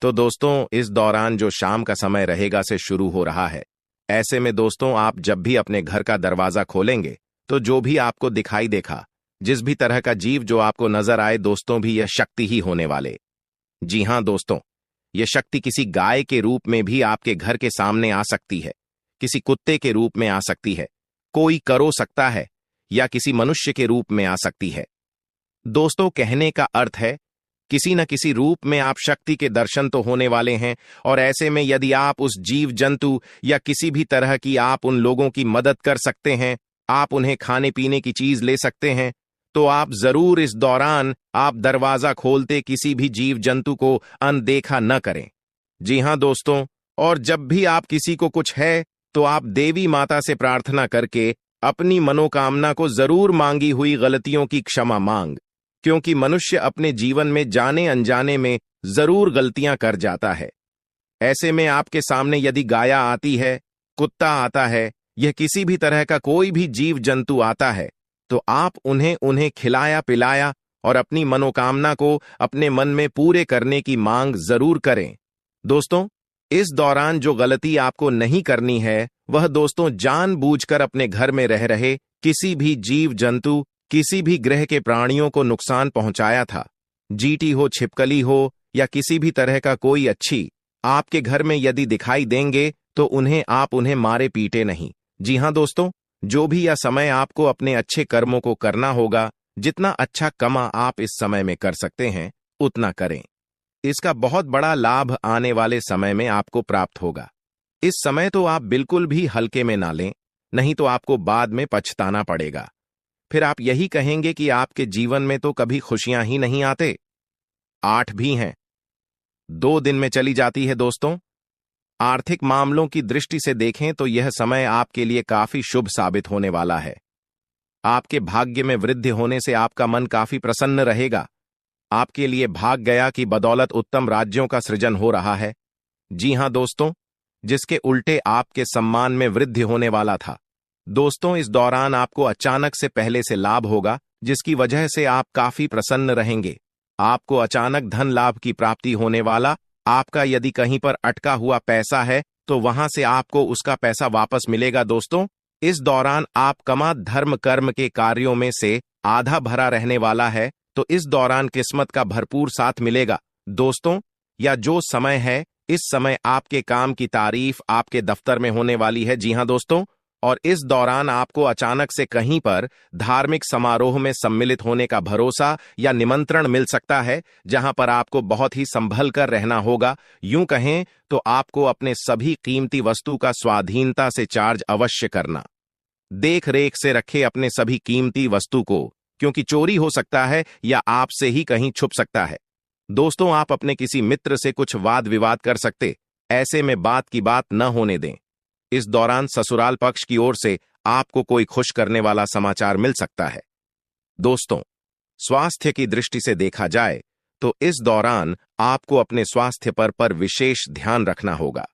तो दोस्तों, इस दौरान जो शाम का समय रहेगा से शुरू हो रहा है। ऐसे में दोस्तों, आप जब भी अपने घर का दरवाजा खोलेंगे, तो जो भी आपको दिखाई देखा, जिस भी तरह का जीव जो आपको नजर आए, दोस्तों भी यह शक्ति ही होने वाले। जी हां दोस्तों, यह शक्ति किसी गाय के रूप में भी आपके घर के सामने आ सकती है, किसी कुत्ते के रूप में आ सकती है, कोई करो सकता है, या किसी मनुष्य के रूप में आ सकती है। दोस्तों, कहने का अर्थ है किसी न किसी रूप में आप शक्ति के दर्शन तो होने वाले हैं। और ऐसे में यदि आप उस जीव जंतु या किसी भी तरह की आप उन लोगों की मदद कर सकते हैं, आप उन्हें खाने पीने की चीज ले सकते हैं, तो आप जरूर इस दौरान आप दरवाजा खोलते किसी भी जीव जंतु को अनदेखा न करें। जी हां दोस्तों, और जब भी आप किसी को कुछ है, तो आप देवी माता से प्रार्थना करके अपनी मनोकामना को जरूर मांगी हुई गलतियों की क्षमा मांग, क्योंकि मनुष्य अपने जीवन में जाने अनजाने में जरूर गलतियां कर जाता है। ऐसे में आपके सामने यदि गाया आती है, कुत्ता आता है, यह किसी भी तरह का कोई भी जीव जंतु आता है, तो आप उन्हें खिलाया पिलाया और अपनी मनोकामना को अपने मन में पूरे करने की मांग जरूर करें। दोस्तों, इस दौरान जो गलती आपको नहीं करनी है, वह दोस्तों जानबूझकर अपने घर में रह रहे किसी भी जीव जंतु, किसी भी ग्रह के प्राणियों को नुकसान पहुंचाया था। जीटी हो, छिपकली हो या किसी भी तरह का कोई अच्छी आपके घर में यदि दिखाई देंगे, तो उन्हें मारे पीटे नहीं। जी हां दोस्तों, जो भी यह समय आपको अपने अच्छे कर्मों को करना होगा, जितना अच्छा कमा आप इस समय में कर सकते हैं, उतना करें। इसका बहुत बड़ा लाभ आने वाले समय में आपको प्राप्त होगा। इस समय तो आप बिल्कुल भी हल्के में ना लें, नहीं तो आपको बाद में पछताना पड़ेगा। फिर आप यही कहेंगे कि आपके जीवन में तो कभी खुशियां ही नहीं आते। 8 भी हैं। 2 दिन में चली जाती है दोस्तों। आर्थिक मामलों की दृष्टि से देखें तो यह समय आपके लिए काफी शुभ साबित होने वाला है। आपके भाग्य में वृद्धि होने से आपका मन काफी प्रसन्न रहेगा। आपके लिए भाग गया की बदौलत उत्तम राज्यों का सृजन हो रहा है। जी हां दोस्तों, जिसके उल्टे आपके सम्मान में वृद्धि होने वाला था। दोस्तों, इस दौरान आपको अचानक से पहले से लाभ होगा, जिसकी वजह से आप काफी प्रसन्न रहेंगे। आपको अचानक धन लाभ की प्राप्ति होने वाला। आपका यदि कहीं पर अटका हुआ पैसा है तो वहां से आपको उसका पैसा वापस मिलेगा। दोस्तों, इस दौरान आप कमा धर्म कर्म के कार्यों में से आधा भरा रहने वाला है, तो इस दौरान किस्मत का भरपूर साथ मिलेगा। दोस्तों, या जो समय है, इस समय आपके काम की तारीफ आपके दफ्तर में होने वाली है। जी हां दोस्तों, और इस दौरान आपको अचानक से कहीं पर धार्मिक समारोह में सम्मिलित होने का भरोसा या निमंत्रण मिल सकता है, जहां पर आपको बहुत ही संभल कर रहना होगा। यूं कहें तो आपको अपने सभी कीमती वस्तु का स्वाधीनता से चार्ज अवश्य करना। देख रेख से रखे अपने सभी कीमती वस्तु को, क्योंकि चोरी हो सकता है या आपसे ही कहीं छुप सकता है। दोस्तों, आप अपने किसी मित्र से कुछ वाद विवाद कर सकते, ऐसे में बात की बात न होने दें। इस दौरान ससुराल पक्ष की ओर से आपको कोई खुश करने वाला समाचार मिल सकता है। दोस्तों, स्वास्थ्य की दृष्टि से देखा जाए तो इस दौरान आपको अपने स्वास्थ्य पर विशेष ध्यान रखना होगा।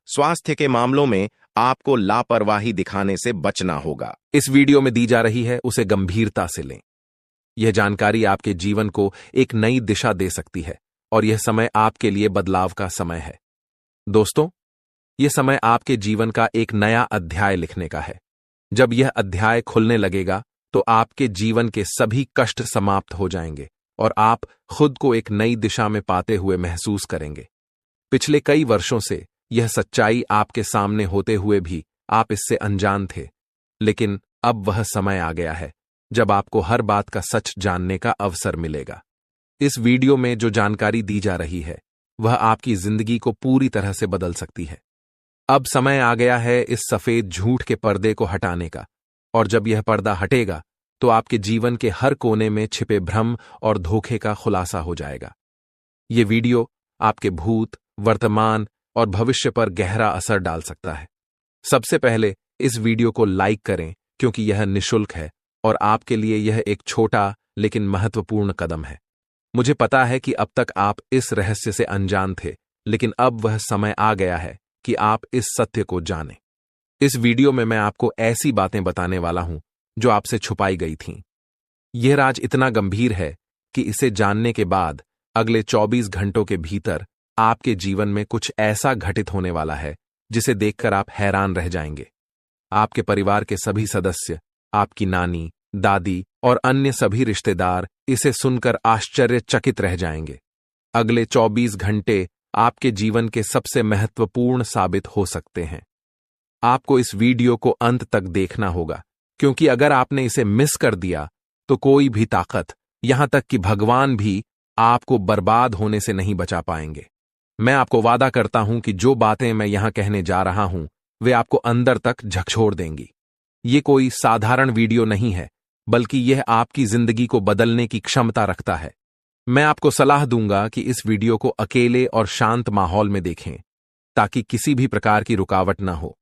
स्वास्थ्य के मामलों में आपको लापरवाही दिखाने से बचना होगा। इस वीडियो में दी जा रही है उसे गंभीरता से लें। यह जानकारी आपके जीवन को एक नई दिशा दे सकती है और यह समय आपके लिए बदलाव का समय है। दोस्तों, यह समय आपके जीवन का एक नया अध्याय लिखने का है। जब यह अध्याय खुलने लगेगा तो आपके जीवन के सभी कष्ट समाप्त हो जाएंगे और आप खुद को एक नई दिशा में पाते हुए महसूस करेंगे। पिछले कई वर्षों से यह सच्चाई आपके सामने होते हुए भी आप इससे अनजान थे, लेकिन अब वह समय आ गया है जब आपको हर बात का सच जानने का अवसर मिलेगा। इस वीडियो में जो जानकारी दी जा रही है वह आपकी जिंदगी को पूरी तरह से बदल सकती है। अब समय आ गया है इस सफेद झूठ के पर्दे को हटाने का, और जब यह पर्दा हटेगा तो आपके जीवन के हर कोने में छिपे भ्रम और धोखे का खुलासा हो जाएगा। यह वीडियो आपके भूत, वर्तमान और भविष्य पर गहरा असर डाल सकता है। सबसे पहले इस वीडियो को लाइक करें, क्योंकि यह निःशुल्क है और आपके लिए यह एक छोटा लेकिन महत्वपूर्ण कदम है। मुझे पता है कि अब तक आप इस रहस्य से अनजान थे, लेकिन अब वह समय आ गया है कि आप इस सत्य को जानें। इस वीडियो में मैं आपको ऐसी बातें बताने वाला हूं जो आपसे छुपाई गई थीं। यह राज इतना गंभीर है कि इसे जानने के बाद अगले 24 घंटों के भीतर आपके जीवन में कुछ ऐसा घटित होने वाला है जिसे देखकर आप हैरान रह जाएंगे। आपके परिवार के सभी सदस्य, आपकी नानी, दादी और अन्य सभी रिश्तेदार इसे सुनकर आश्चर्यचकित रह जाएंगे। अगले 24 घंटे आपके जीवन के सबसे महत्वपूर्ण साबित हो सकते हैं। आपको इस वीडियो को अंत तक देखना होगा, क्योंकि अगर आपने इसे मिस कर दिया तो कोई भी ताकत, यहां तक कि भगवान भी, आपको बर्बाद होने से नहीं बचा पाएंगे। मैं आपको वादा करता हूं कि जो बातें मैं यहां कहने जा रहा हूं वे आपको अंदर तक झकझोर देंगी। ये कोई साधारण वीडियो नहीं है, बल्कि यह आपकी जिंदगी को बदलने की क्षमता रखता है। मैं आपको सलाह दूंगा कि इस वीडियो को अकेले और शांत माहौल में देखें, ताकि किसी भी प्रकार की रुकावट न हो।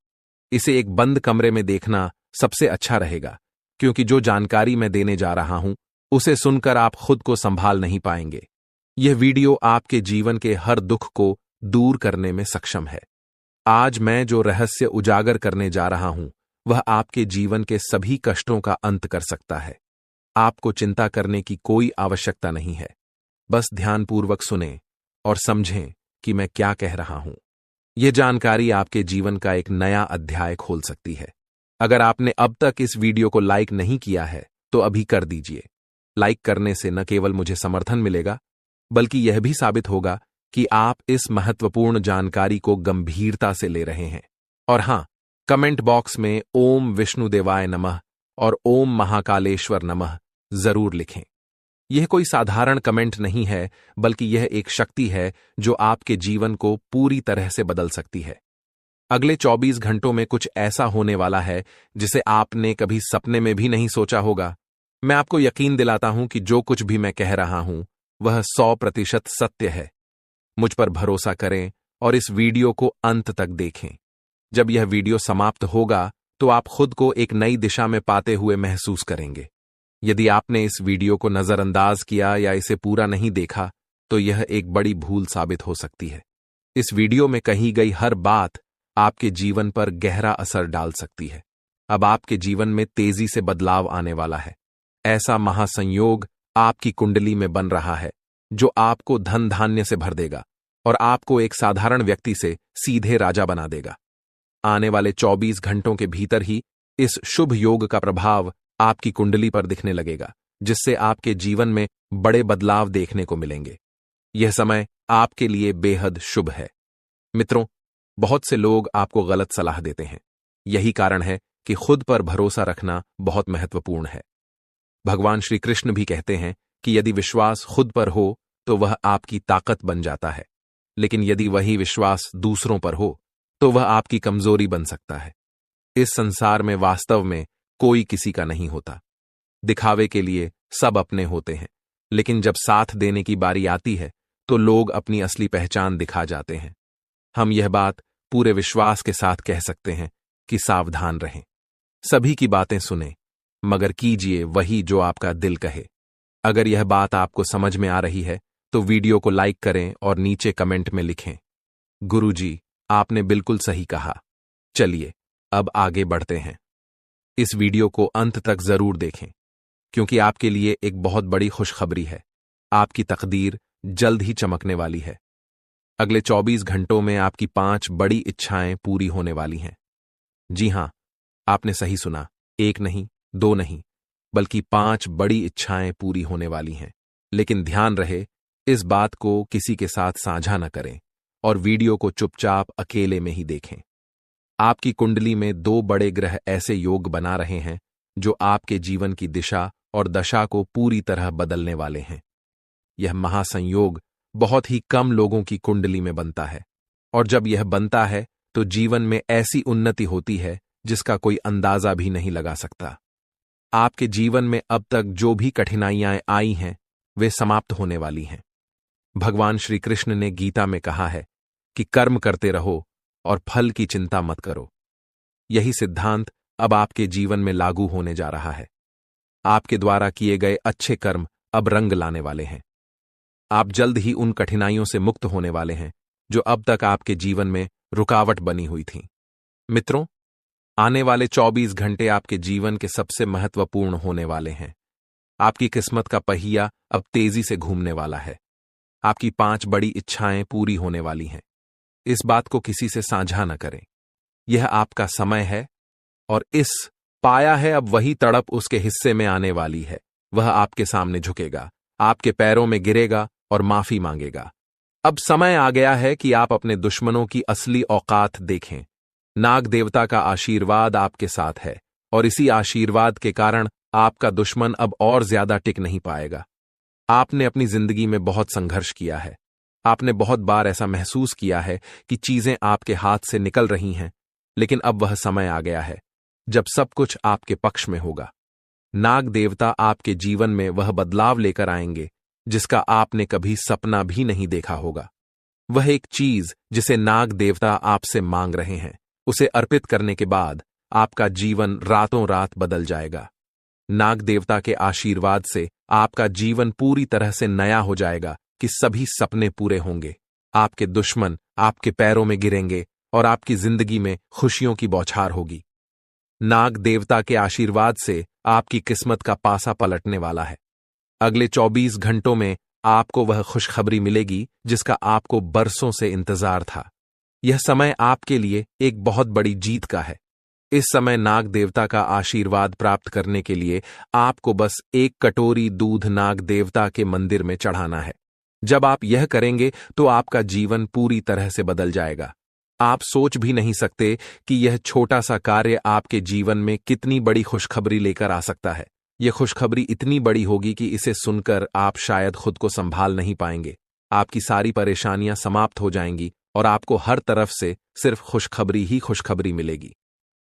इसे एक बंद कमरे में देखना सबसे अच्छा रहेगा, क्योंकि जो जानकारी मैं देने जा रहा हूं उसे सुनकर आप खुद को संभाल नहीं पाएंगे। यह वीडियो आपके जीवन के हर दुख को दूर करने में सक्षम है। आज मैं जो रहस्य उजागर करने जा रहा हूं वह आपके जीवन के सभी कष्टों का अंत कर सकता है। आपको चिंता करने की कोई आवश्यकता नहीं है। बस ध्यानपूर्वक सुनें और समझें कि मैं क्या कह रहा हूं। यह जानकारी आपके जीवन का एक नया अध्याय खोल सकती है। अगर आपने अब तक इस वीडियो को लाइक नहीं किया है तो अभी कर दीजिए। लाइक करने से न केवल मुझे समर्थन मिलेगा, बल्कि यह भी साबित होगा कि आप इस महत्वपूर्ण जानकारी को गंभीरता से ले रहे हैं। और हां, कमेंट बॉक्स में ओम विष्णुदेवाय नमः और ओम महाकालेश्वर नमः जरूर लिखें। यह कोई साधारण कमेंट नहीं है, बल्कि यह एक शक्ति है जो आपके जीवन को पूरी तरह से बदल सकती है। अगले 24 घंटों में कुछ ऐसा होने वाला है जिसे आपने कभी सपने में भी नहीं सोचा होगा। मैं आपको यकीन दिलाता हूं कि जो कुछ भी मैं कह रहा हूं वह 100% सत्य है। मुझ पर भरोसा करें और इस वीडियो को अंत तक देखें। जब यह वीडियो समाप्त होगा तो आप खुद को एक नई दिशा में पाते हुए महसूस करेंगे। यदि आपने इस वीडियो को नजरअंदाज किया या इसे पूरा नहीं देखा तो यह एक बड़ी भूल साबित हो सकती है। इस वीडियो में कही गई हर बात आपके जीवन पर गहरा असर डाल सकती है। अब आपके जीवन में तेजी से बदलाव आने वाला है। ऐसा महासंयोग आपकी कुंडली में बन रहा है जो आपको धन धान्य से भर देगा और आपको एक साधारण व्यक्ति से सीधे राजा बना देगा। आने वाले 24 घंटों के भीतर ही इस शुभ योग का प्रभाव आपकी कुंडली पर दिखने लगेगा, जिससे आपके जीवन में बड़े बदलाव देखने को मिलेंगे। यह समय आपके लिए बेहद शुभ है। मित्रों, बहुत से लोग आपको गलत सलाह देते हैं। यही कारण है कि खुद पर भरोसा रखना बहुत महत्वपूर्ण है। भगवान श्री कृष्ण भी कहते हैं कि यदि विश्वास खुद पर हो तो वह आपकी ताकत बन जाता है, लेकिन यदि वही विश्वास दूसरों पर हो तो वह आपकी कमजोरी बन सकता है। इस संसार में वास्तव में कोई किसी का नहीं होता। दिखावे के लिए सब अपने होते हैं, लेकिन जब साथ देने की बारी आती है तो लोग अपनी असली पहचान दिखा जाते हैं। हम यह बात पूरे विश्वास के साथ कह सकते हैं कि सावधान रहें। सभी की बातें सुनें, मगर कीजिए वही जो आपका दिल कहे। अगर यह बात आपको समझ में आ रही है तो वीडियो को लाइक करें और नीचे कमेंट में लिखें, गुरुजी, आपने बिल्कुल सही कहा। चलिए अब आगे बढ़ते हैं। इस वीडियो को अंत तक जरूर देखें, क्योंकि आपके लिए एक बहुत बड़ी खुशखबरी है। आपकी तकदीर जल्द ही चमकने वाली है। अगले 24 घंटों में आपकी 5 बड़ी इच्छाएं पूरी होने वाली हैं। जी हां, आपने सही सुना, 1 नहीं, 2 नहीं, बल्कि 5 बड़ी इच्छाएं पूरी होने वाली हैं। लेकिन ध्यान रहे, इस बात को किसी के साथ साझा न करें और वीडियो को चुपचाप अकेले में ही देखें। आपकी कुंडली में 2 बड़े ग्रह ऐसे योग बना रहे हैं जो आपके जीवन की दिशा और दशा को पूरी तरह बदलने वाले हैं। यह महासंयोग बहुत ही कम लोगों की कुंडली में बनता है, और जब यह बनता है तो जीवन में ऐसी उन्नति होती है जिसका कोई अंदाजा भी नहीं लगा सकता। आपके जीवन में अब तक जो भी कठिनाइयां आई हैं वे समाप्त होने वाली हैं। भगवान श्री कृष्ण ने गीता में कहा है कि कर्म करते रहो और फल की चिंता मत करो। यही सिद्धांत अब आपके जीवन में लागू होने जा रहा है। आपके द्वारा किए गए अच्छे कर्म अब रंग लाने वाले हैं। आप जल्द ही उन कठिनाइयों से मुक्त होने वाले हैं जो अब तक आपके जीवन में रुकावट बनी हुई थीं। मित्रों, आने वाले 24 घंटे आपके जीवन के सबसे महत्वपूर्ण होने वाले हैं। आपकी किस्मत का पहिया अब तेजी से घूमने वाला है। आपकी 5 बड़ी इच्छाएं पूरी होने वाली हैं। इस बात को किसी से साझा न करें। यह आपका समय है, और इस पाया है अब वही तड़प उसके हिस्से में आने वाली है। वह आपके सामने झुकेगा, आपके पैरों में गिरेगा और माफी मांगेगा। अब समय आ गया है कि आप अपने दुश्मनों की असली औकात देखें। नाग देवता का आशीर्वाद आपके साथ है, और इसी आशीर्वाद के कारण आपका दुश्मन अब और ज्यादा टिक नहीं पाएगा। आपने अपनी जिंदगी में बहुत संघर्ष किया है। आपने बहुत बार ऐसा महसूस किया है कि चीजें आपके हाथ से निकल रही हैं, लेकिन अब वह समय आ गया है जब सब कुछ आपके पक्ष में होगा। नाग देवता आपके जीवन में वह बदलाव लेकर आएंगे जिसका आपने कभी सपना भी नहीं देखा होगा। वह एक चीज जिसे नाग देवता आपसे मांग रहे हैं, उसे अर्पित करने के बाद आपका जीवन रातों रात बदल जाएगा। नाग देवता के आशीर्वाद से आपका जीवन पूरी तरह से नया हो जाएगा कि सभी सपने पूरे होंगे। आपके दुश्मन आपके पैरों में गिरेंगे और आपकी जिंदगी में खुशियों की बौछार होगी। नाग देवता के आशीर्वाद से आपकी किस्मत का पासा पलटने वाला है। अगले 24 घंटों में आपको वह खुशखबरी मिलेगी जिसका आपको बरसों से इंतजार था। यह समय आपके लिए एक बहुत बड़ी जीत का है। इस समय नाग देवता का आशीर्वाद प्राप्त करने के लिए आपको बस 1 कटोरी दूध नाग देवता के मंदिर में चढ़ाना है। जब आप यह करेंगे तो आपका जीवन पूरी तरह से बदल जाएगा। आप सोच भी नहीं सकते कि यह छोटा सा कार्य आपके जीवन में कितनी बड़ी खुशखबरी लेकर आ सकता है। यह खुशखबरी इतनी बड़ी होगी कि इसे सुनकर आप शायद खुद को संभाल नहीं पाएंगे। आपकी सारी परेशानियां समाप्त हो जाएंगी और आपको हर तरफ से सिर्फ खुशखबरी ही खुशखबरी मिलेगी।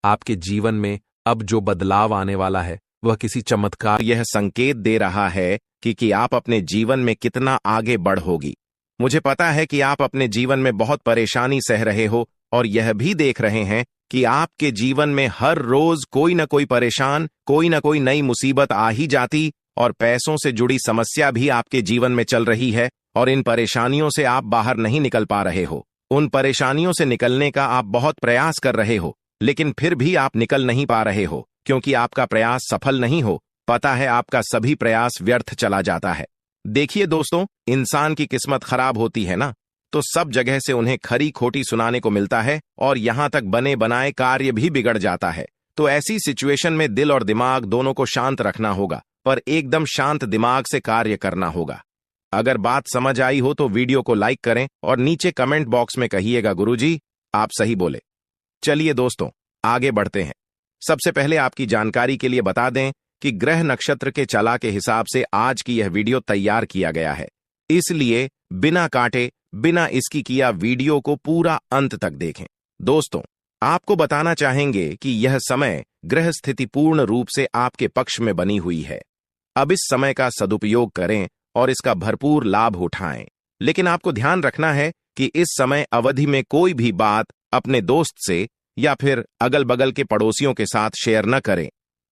आपके जीवन में अब जो बदलाव आने वाला है वह किसी चमत्कार यह संकेत दे रहा है कि आप अपने जीवन में कितना आगे बढ़ोगी। मुझे पता है कि आप अपने जीवन में बहुत परेशानी सह रहे हो और यह भी देख रहे हैं कि आपके जीवन में हर रोज कोई न कोई परेशान, कोई न कोई नई मुसीबत आ ही जाती और पैसों से जुड़ी समस्या भी आपके जीवन में चल रही है और इन परेशानियों से आप बाहर नहीं निकल पा रहे हो। उन परेशानियों से निकलने का आप बहुत प्रयास कर रहे हो, लेकिन फिर भी आप निकल नहीं पा रहे हो क्योंकि आपका प्रयास सफल नहीं हो। पता है, आपका सभी प्रयास व्यर्थ चला जाता है। देखिए दोस्तों, इंसान की किस्मत खराब होती है ना, तो सब जगह से उन्हें खरी खोटी सुनाने को मिलता है और यहां तक बने बनाए कार्य भी बिगड़ जाता है। तो ऐसी सिचुएशन में दिल और दिमाग दोनों को शांत रखना होगा, पर एकदम शांत दिमाग से कार्य करना होगा। अगर बात समझ आई हो तो वीडियो को लाइक करें और नीचे कमेंट बॉक्स में कहिएगा गुरुजी आप सही बोले। चलिए दोस्तों, आगे बढ़ते हैं। सबसे पहले आपकी जानकारी के लिए बता दें कि ग्रह नक्षत्र के चला के हिसाब से आज की यह वीडियो तैयार किया गया है, इसलिए बिना काटे बिना इसकी किया वीडियो को पूरा अंत तक देखें। दोस्तों, आपको बताना चाहेंगे कि यह समय ग्रह स्थिति पूर्ण रूप से आपके पक्ष में बनी हुई है। अब इस समय का सदुपयोग करें और इसका भरपूर लाभ उठाएं। लेकिन आपको ध्यान रखना है कि इस समय अवधि में कोई भी बात अपने दोस्त से या फिर अगल बगल के पड़ोसियों के साथ शेयर न करें,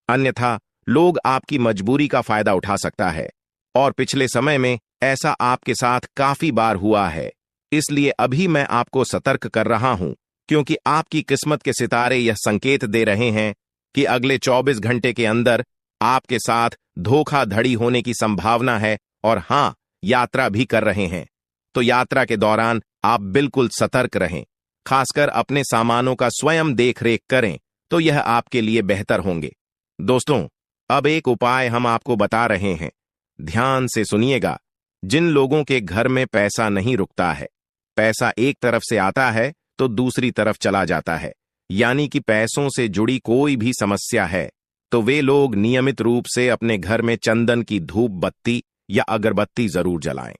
अन्यथा लोग आपकी मजबूरी का फायदा उठा सकता है और पिछले समय में ऐसा आपके साथ काफी बार हुआ है। इसलिए अभी मैं आपको सतर्क कर रहा हूं क्योंकि आपकी किस्मत के सितारे यह संकेत दे रहे हैं कि अगले 24 घंटे के अंदर आपके साथ धोखाधड़ी होने की संभावना है और हां, यात्रा भी कर रहे हैं। तो यात्रा के दौरान आप बिल्कुल सतर्क रहें, खासकर अपने सामानों का स्वयं देखरेख करें तो यह आपके लिए बेहतर होंगे। दोस्तों, अब एक उपाय हम आपको बता रहे हैं, ध्यान से सुनिएगा। जिन लोगों के घर में पैसा नहीं रुकता है, पैसा एक तरफ से आता है तो दूसरी तरफ चला जाता है, यानी कि पैसों से जुड़ी कोई भी समस्या है, तो वे लोग नियमित रूप से अपने घर में चंदन की धूप बत्ती या अगरबत्ती जरूर जलाएं।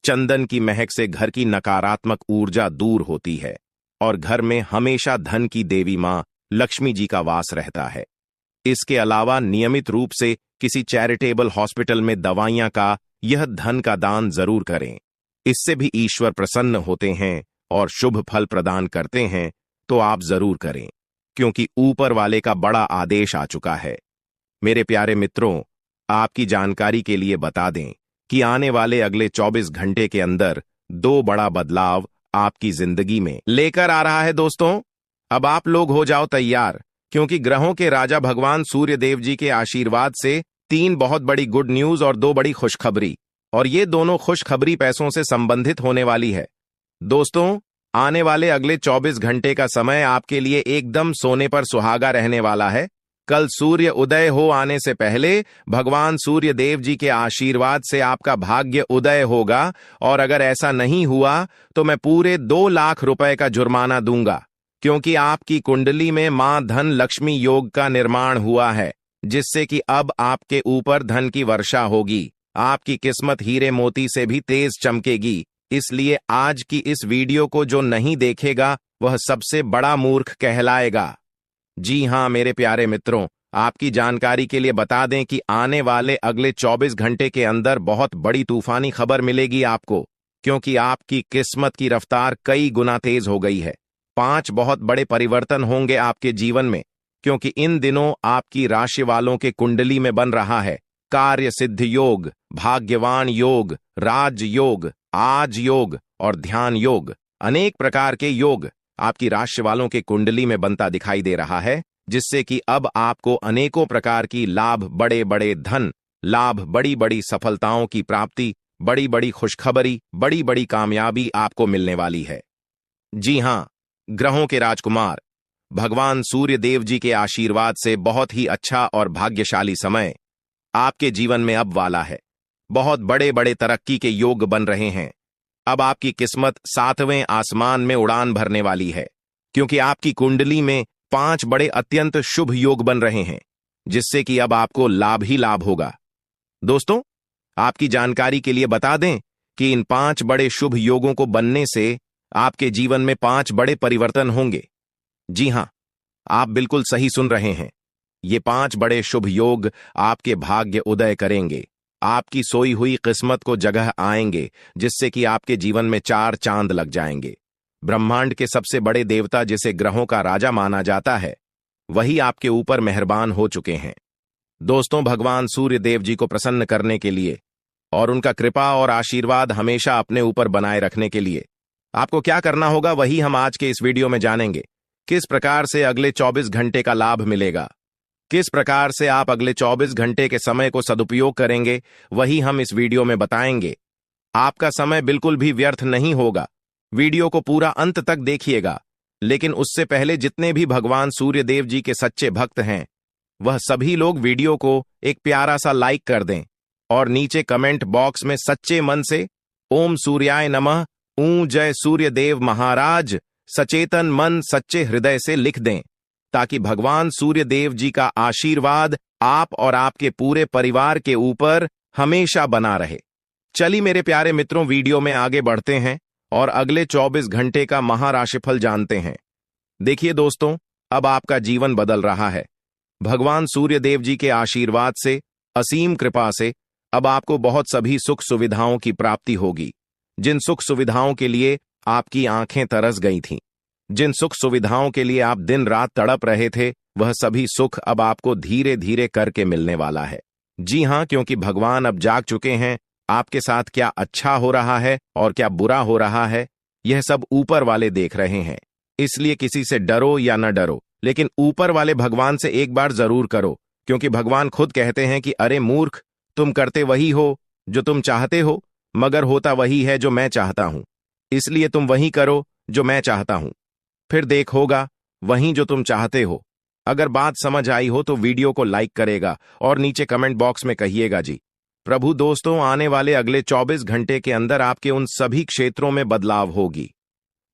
चंदन की महक से घर की नकारात्मक ऊर्जा दूर होती है और घर में हमेशा धन की देवी मां लक्ष्मी जी का वास रहता है। इसके अलावा नियमित रूप से किसी चैरिटेबल हॉस्पिटल में दवाइयां का यह धन का दान जरूर करें। इससे भी ईश्वर प्रसन्न होते हैं और शुभ फल प्रदान करते हैं, तो आप जरूर करें क्योंकि ऊपर वाले का बड़ा आदेश आ चुका है। मेरे प्यारे मित्रों, आपकी जानकारी के लिए बता दें कि आने वाले अगले 24 घंटे के अंदर 2 बड़ा बदलाव आपकी जिंदगी में लेकर आ रहा है। दोस्तों, अब आप लोग हो जाओ तैयार क्योंकि ग्रहों के राजा भगवान सूर्य देव जी के आशीर्वाद से 3 बहुत बड़ी गुड न्यूज और 2 बड़ी खुशखबरी, और ये दोनों खुशखबरी पैसों से संबंधित होने वाली है। दोस्तों, आने वाले अगले 24 घंटे का समय आपके लिए एकदम सोने पर सुहागा रहने वाला है। कल सूर्य उदय हो आने से पहले भगवान सूर्य देव जी के आशीर्वाद से आपका भाग्य उदय होगा, और अगर ऐसा नहीं हुआ तो मैं पूरे 2 लाख रुपए का जुर्माना दूंगा क्योंकि आपकी कुंडली में मां धन लक्ष्मी योग का निर्माण हुआ है, जिससे कि अब आपके ऊपर धन की वर्षा होगी। आपकी किस्मत हीरे मोती से भी तेज चमकेगी। इसलिए आज की इस वीडियो को जो नहीं देखेगा वह सबसे बड़ा मूर्ख कहलाएगा। जी हां मेरे प्यारे मित्रों, आपकी जानकारी के लिए बता दें कि आने वाले अगले 24 घंटे के अंदर बहुत बड़ी तूफानी खबर मिलेगी आपको, क्योंकि आपकी किस्मत की रफ्तार कई गुना तेज हो गई है। 5 बहुत बड़े परिवर्तन होंगे आपके जीवन में, क्योंकि इन दिनों आपकी राशि वालों के कुंडली में बन रहा है कार्य सिद्ध योग, भाग्यवान योग, राज योग, आज योग और ध्यान योग। अनेक प्रकार के योग आपकी राशि वालों के कुंडली में बनता दिखाई दे रहा है, जिससे कि अब आपको अनेकों प्रकार की लाभ, बड़े बड़े धन लाभ, बड़ी बड़ी सफलताओं की प्राप्ति, बड़ी बड़ी खुशखबरी, बड़ी बड़ी कामयाबी आपको मिलने वाली है। जी हां, ग्रहों के राजकुमार भगवान सूर्य देव जी के आशीर्वाद से बहुत ही अच्छा और भाग्यशाली समय आपके जीवन में अब वाला है। बहुत बड़े बड़े तरक्की के योग बन रहे हैं। अब आपकी किस्मत 7वें आसमान में उड़ान भरने वाली है, क्योंकि आपकी कुंडली में 5 बड़े अत्यंत शुभ योग बन रहे हैं, जिससे कि अब आपको लाभ ही लाभ होगा। दोस्तों, आपकी जानकारी के लिए बता दें कि इन 5 बड़े शुभ योगों को बनने से आपके जीवन में 5 बड़े परिवर्तन होंगे। जी हां, आप बिल्कुल सही सुन रहे हैं। ये 5 बड़े शुभ योग आपके भाग्य उदय करेंगे, आपकी सोई हुई किस्मत को जगह आएंगे, जिससे कि आपके जीवन में 4 चांद लग जाएंगे। ब्रह्मांड के सबसे बड़े देवता, जिसे ग्रहों का राजा माना जाता है, वही आपके ऊपर मेहरबान हो चुके हैं। दोस्तों, भगवान सूर्य देव जी को प्रसन्न करने के लिए और उनका कृपा और आशीर्वाद हमेशा अपने ऊपर बनाए रखने के लिए आपको क्या करना होगा, वही हम आज के इस वीडियो में जानेंगे। किस प्रकार से अगले 24 घंटे का लाभ मिलेगा, किस प्रकार से आप अगले 24 घंटे के समय को सदुपयोग करेंगे, वही हम इस वीडियो में बताएंगे। आपका समय बिल्कुल भी व्यर्थ नहीं होगा। वीडियो को पूरा अंत तक देखिएगा। लेकिन उससे पहले जितने भी भगवान सूर्य देव जी के सच्चे भक्त हैं, वह सभी लोग वीडियो को एक प्यारा सा लाइक कर दें और नीचे कमेंट बॉक्स में सच्चे मन से ओम सूर्याय नमः, जय सूर्य देव महाराज, सचेतन मन सच्चे हृदय से लिख दें, ताकि भगवान सूर्य देव जी का आशीर्वाद आप और आपके पूरे परिवार के ऊपर हमेशा बना रहे। चलिए मेरे प्यारे मित्रों, वीडियो में आगे बढ़ते हैं और अगले 24 घंटे का महाराशिफल जानते हैं। देखिए दोस्तों, अब आपका जीवन बदल रहा है। भगवान सूर्य देव जी के आशीर्वाद से, असीम कृपा से अब आपको बहुत सभी सुख सुविधाओं की प्राप्ति होगी। जिन सुख सुविधाओं के लिए आपकी आंखें तरस गई थीं, जिन सुख सुविधाओं के लिए आप दिन रात तड़प रहे थे, वह सभी सुख अब आपको धीरे धीरे करके मिलने वाला है। जी हां, क्योंकि भगवान अब जाग चुके हैं। आपके साथ क्या अच्छा हो रहा है और क्या बुरा हो रहा है, यह सब ऊपर वाले देख रहे हैं। इसलिए किसी से डरो या न डरो, लेकिन ऊपर वाले भगवान से एक बार जरूर करो, क्योंकि भगवान खुद कहते हैं कि अरे मूर्ख, तुम करते वही हो जो तुम चाहते हो, मगर होता वही है जो मैं चाहता हूं। इसलिए तुम वही करो जो मैं चाहता हूं, फिर देख होगा वही जो तुम चाहते हो। अगर बात समझ आई हो तो वीडियो को लाइक करेगा और नीचे कमेंट बॉक्स में कहिएगा जी प्रभु। दोस्तों, आने वाले अगले 24 घंटे के अंदर आपके उन सभी क्षेत्रों में बदलाव होगी।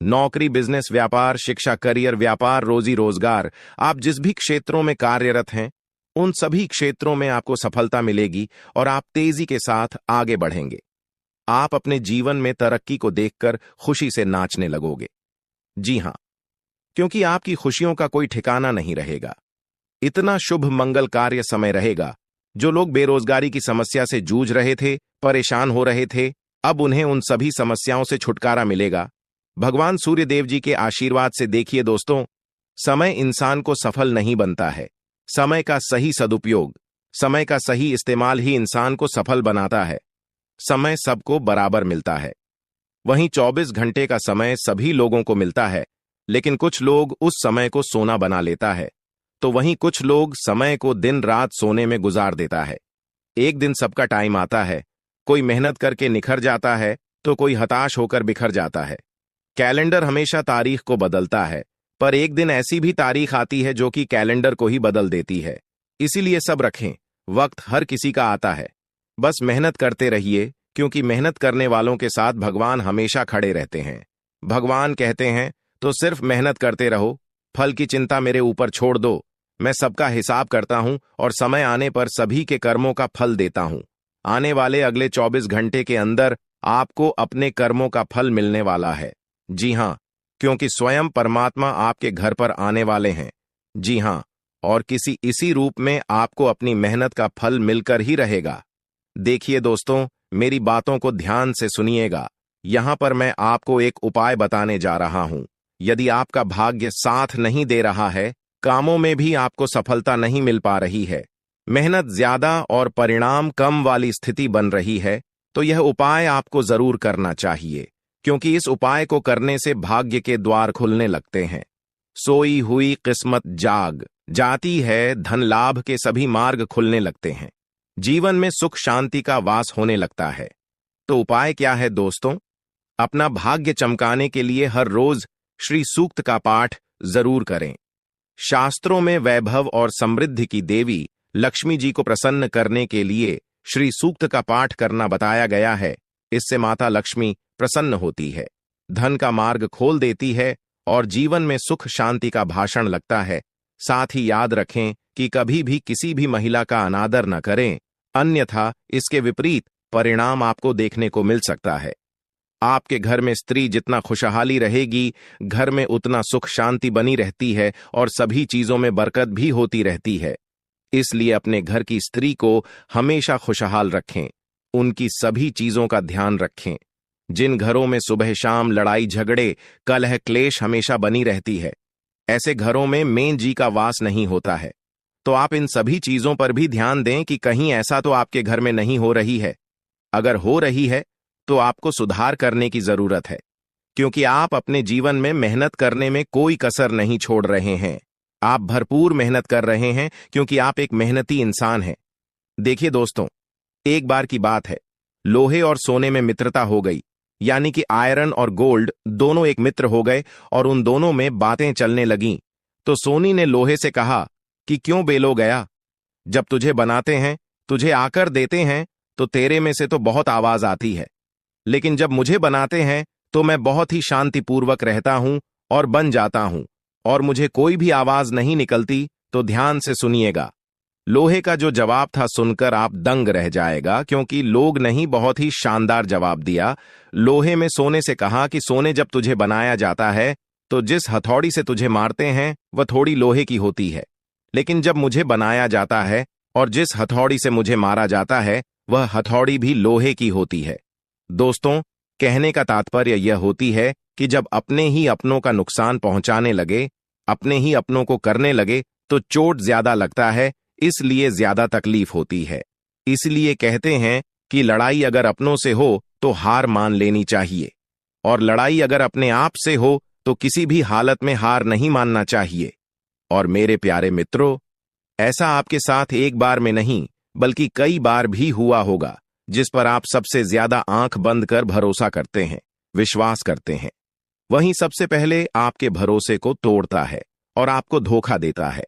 नौकरी, बिजनेस, व्यापार, शिक्षा, करियर, व्यापार, रोजी रोजगार, आप जिस भी क्षेत्रों में कार्यरत हैं, उन सभी क्षेत्रों में आपको सफलता मिलेगी और आप तेजी के साथ आगे बढ़ेंगे। आप अपने जीवन में तरक्की को देखकर खुशी से नाचने लगोगे। जी हां, क्योंकि आपकी खुशियों का कोई ठिकाना नहीं रहेगा। इतना शुभ मंगल कार्य समय रहेगा। जो लोग बेरोजगारी की समस्या से जूझ रहे थे, परेशान हो रहे थे, अब उन्हें उन सभी समस्याओं से छुटकारा मिलेगा भगवान सूर्य देव जी के आशीर्वाद से। देखिए दोस्तों, समय इंसान को सफल नहीं बनता है। समय का सही सदुपयोग, समय का सही इस्तेमाल ही इंसान को सफल बनाता है। समय सबको बराबर मिलता है। वहीं 24 घंटे का समय सभी लोगों को मिलता है, लेकिन कुछ लोग उस समय को सोना बना लेता है, तो वहीं कुछ लोग समय को दिन रात सोने में गुजार देता है। एक दिन सबका टाइम आता है, कोई मेहनत करके निखर जाता है तो कोई हताश होकर बिखर जाता है। कैलेंडर हमेशा तारीख को बदलता है, पर एक दिन ऐसी भी तारीख आती है जो कि कैलेंडर को ही बदल देती है। इसीलिए सब रखें, वक्त हर किसी का आता है। बस मेहनत करते रहिए, क्योंकि मेहनत करने वालों के साथ भगवान हमेशा खड़े रहते हैं। भगवान कहते हैं तो सिर्फ मेहनत करते रहो, फल की चिंता मेरे ऊपर छोड़ दो। मैं सबका हिसाब करता हूं और समय आने पर सभी के कर्मों का फल देता हूं। आने वाले अगले 24 घंटे के अंदर आपको अपने कर्मों का फल मिलने वाला है। जी हां, क्योंकि स्वयं परमात्मा आपके घर पर आने वाले हैं। जी हां, और किसी इसी रूप में आपको अपनी मेहनत का फल मिलकर ही रहेगा। देखिए दोस्तों, मेरी बातों को ध्यान से सुनिएगा। यहां पर मैं आपको एक उपाय बताने जा रहा हूं। यदि आपका भाग्य साथ नहीं दे रहा है, कामों में भी आपको सफलता नहीं मिल पा रही है, मेहनत ज्यादा और परिणाम कम वाली स्थिति बन रही है, तो यह उपाय आपको जरूर करना चाहिए, क्योंकि इस उपाय को करने से भाग्य के द्वार खुलने लगते हैं। सोई हुई किस्मत जाग जाती है, धन लाभ के सभी मार्ग खुलने लगते हैं, जीवन में सुख शांति का वास होने लगता है। तो उपाय क्या है दोस्तों? अपना भाग्य चमकाने के लिए हर रोज श्री सूक्त का पाठ जरूर करें। शास्त्रों में वैभव और समृद्धि की देवी लक्ष्मी जी को प्रसन्न करने के लिए श्री सूक्त का पाठ करना बताया गया है। इससे माता लक्ष्मी प्रसन्न होती है, धन का मार्ग खोल देती है और जीवन में सुख शांति का भाषण लगता है। साथ ही याद रखें कि कभी भी किसी भी महिला का अनादर न करें, अन्यथा इसके विपरीत परिणाम आपको देखने को मिल सकता है। आपके घर में स्त्री जितना खुशहाली रहेगी, घर में उतना सुख शांति बनी रहती है और सभी चीजों में बरकत भी होती रहती है। इसलिए अपने घर की स्त्री को हमेशा खुशहाल रखें, उनकी सभी चीजों का ध्यान रखें। जिन घरों में सुबह शाम लड़ाई झगड़े कलह क्लेश हमेशा बनी रहती है, ऐसे घरों में मेन जी का वास नहीं होता है। तो आप इन सभी चीजों पर भी ध्यान दें कि कहीं ऐसा तो आपके घर में नहीं हो रही है। अगर हो रही है तो आपको सुधार करने की जरूरत है, क्योंकि आप अपने जीवन में मेहनत करने में कोई कसर नहीं छोड़ रहे हैं। आप भरपूर मेहनत कर रहे हैं क्योंकि आप एक मेहनती इंसान हैं। देखिए दोस्तों, एक बार की बात है, लोहे और सोने में मित्रता हो गई, यानी कि आयरन और गोल्ड दोनों एक मित्र हो गए और उन दोनों में बातें चलने लगीं। तो सोनी ने लोहे से कहा कि क्यों बेलो गया, जब तुझे बनाते हैं, तुझे आकर देते हैं तो तेरे में से तो बहुत आवाज आती है, लेकिन जब मुझे बनाते हैं तो मैं बहुत ही शांतिपूर्वक रहता हूं और बन जाता हूं और मुझे कोई भी आवाज नहीं निकलती। तो ध्यान से सुनिएगा। लोहे का जो जवाब था सुनकर आप दंग रह जाएगा, क्योंकि लोग नहीं बहुत ही शानदार जवाब दिया। लोहे में सोने से कहा कि सोने, जब तुझे बनाया जाता है तो जिस हथौड़ी से तुझे मारते हैं वह थोड़ी लोहे की होती है, लेकिन जब मुझे बनाया जाता है और जिस हथौड़ी से मुझे मारा जाता है वह हथौड़ी भी लोहे की होती है। दोस्तों, कहने का तात्पर्य यह होती है कि जब अपने ही अपनों का नुकसान पहुंचाने लगे, अपने ही अपनों को करने लगे, तो चोट ज्यादा लगता है, इसलिए ज्यादा तकलीफ होती है। इसलिए कहते हैं कि लड़ाई अगर अपनों से हो तो हार मान लेनी चाहिए, और लड़ाई अगर अपने आप से हो तो किसी भी हालत में हार नहीं मानना चाहिए। और मेरे प्यारे मित्रों, ऐसा आपके साथ एक बार में नहीं बल्कि कई बार भी हुआ होगा, जिस पर आप सबसे ज्यादा आंख बंद कर भरोसा करते हैं, विश्वास करते हैं। वहीं सबसे पहले आपके भरोसे को तोड़ता है और आपको धोखा देता है।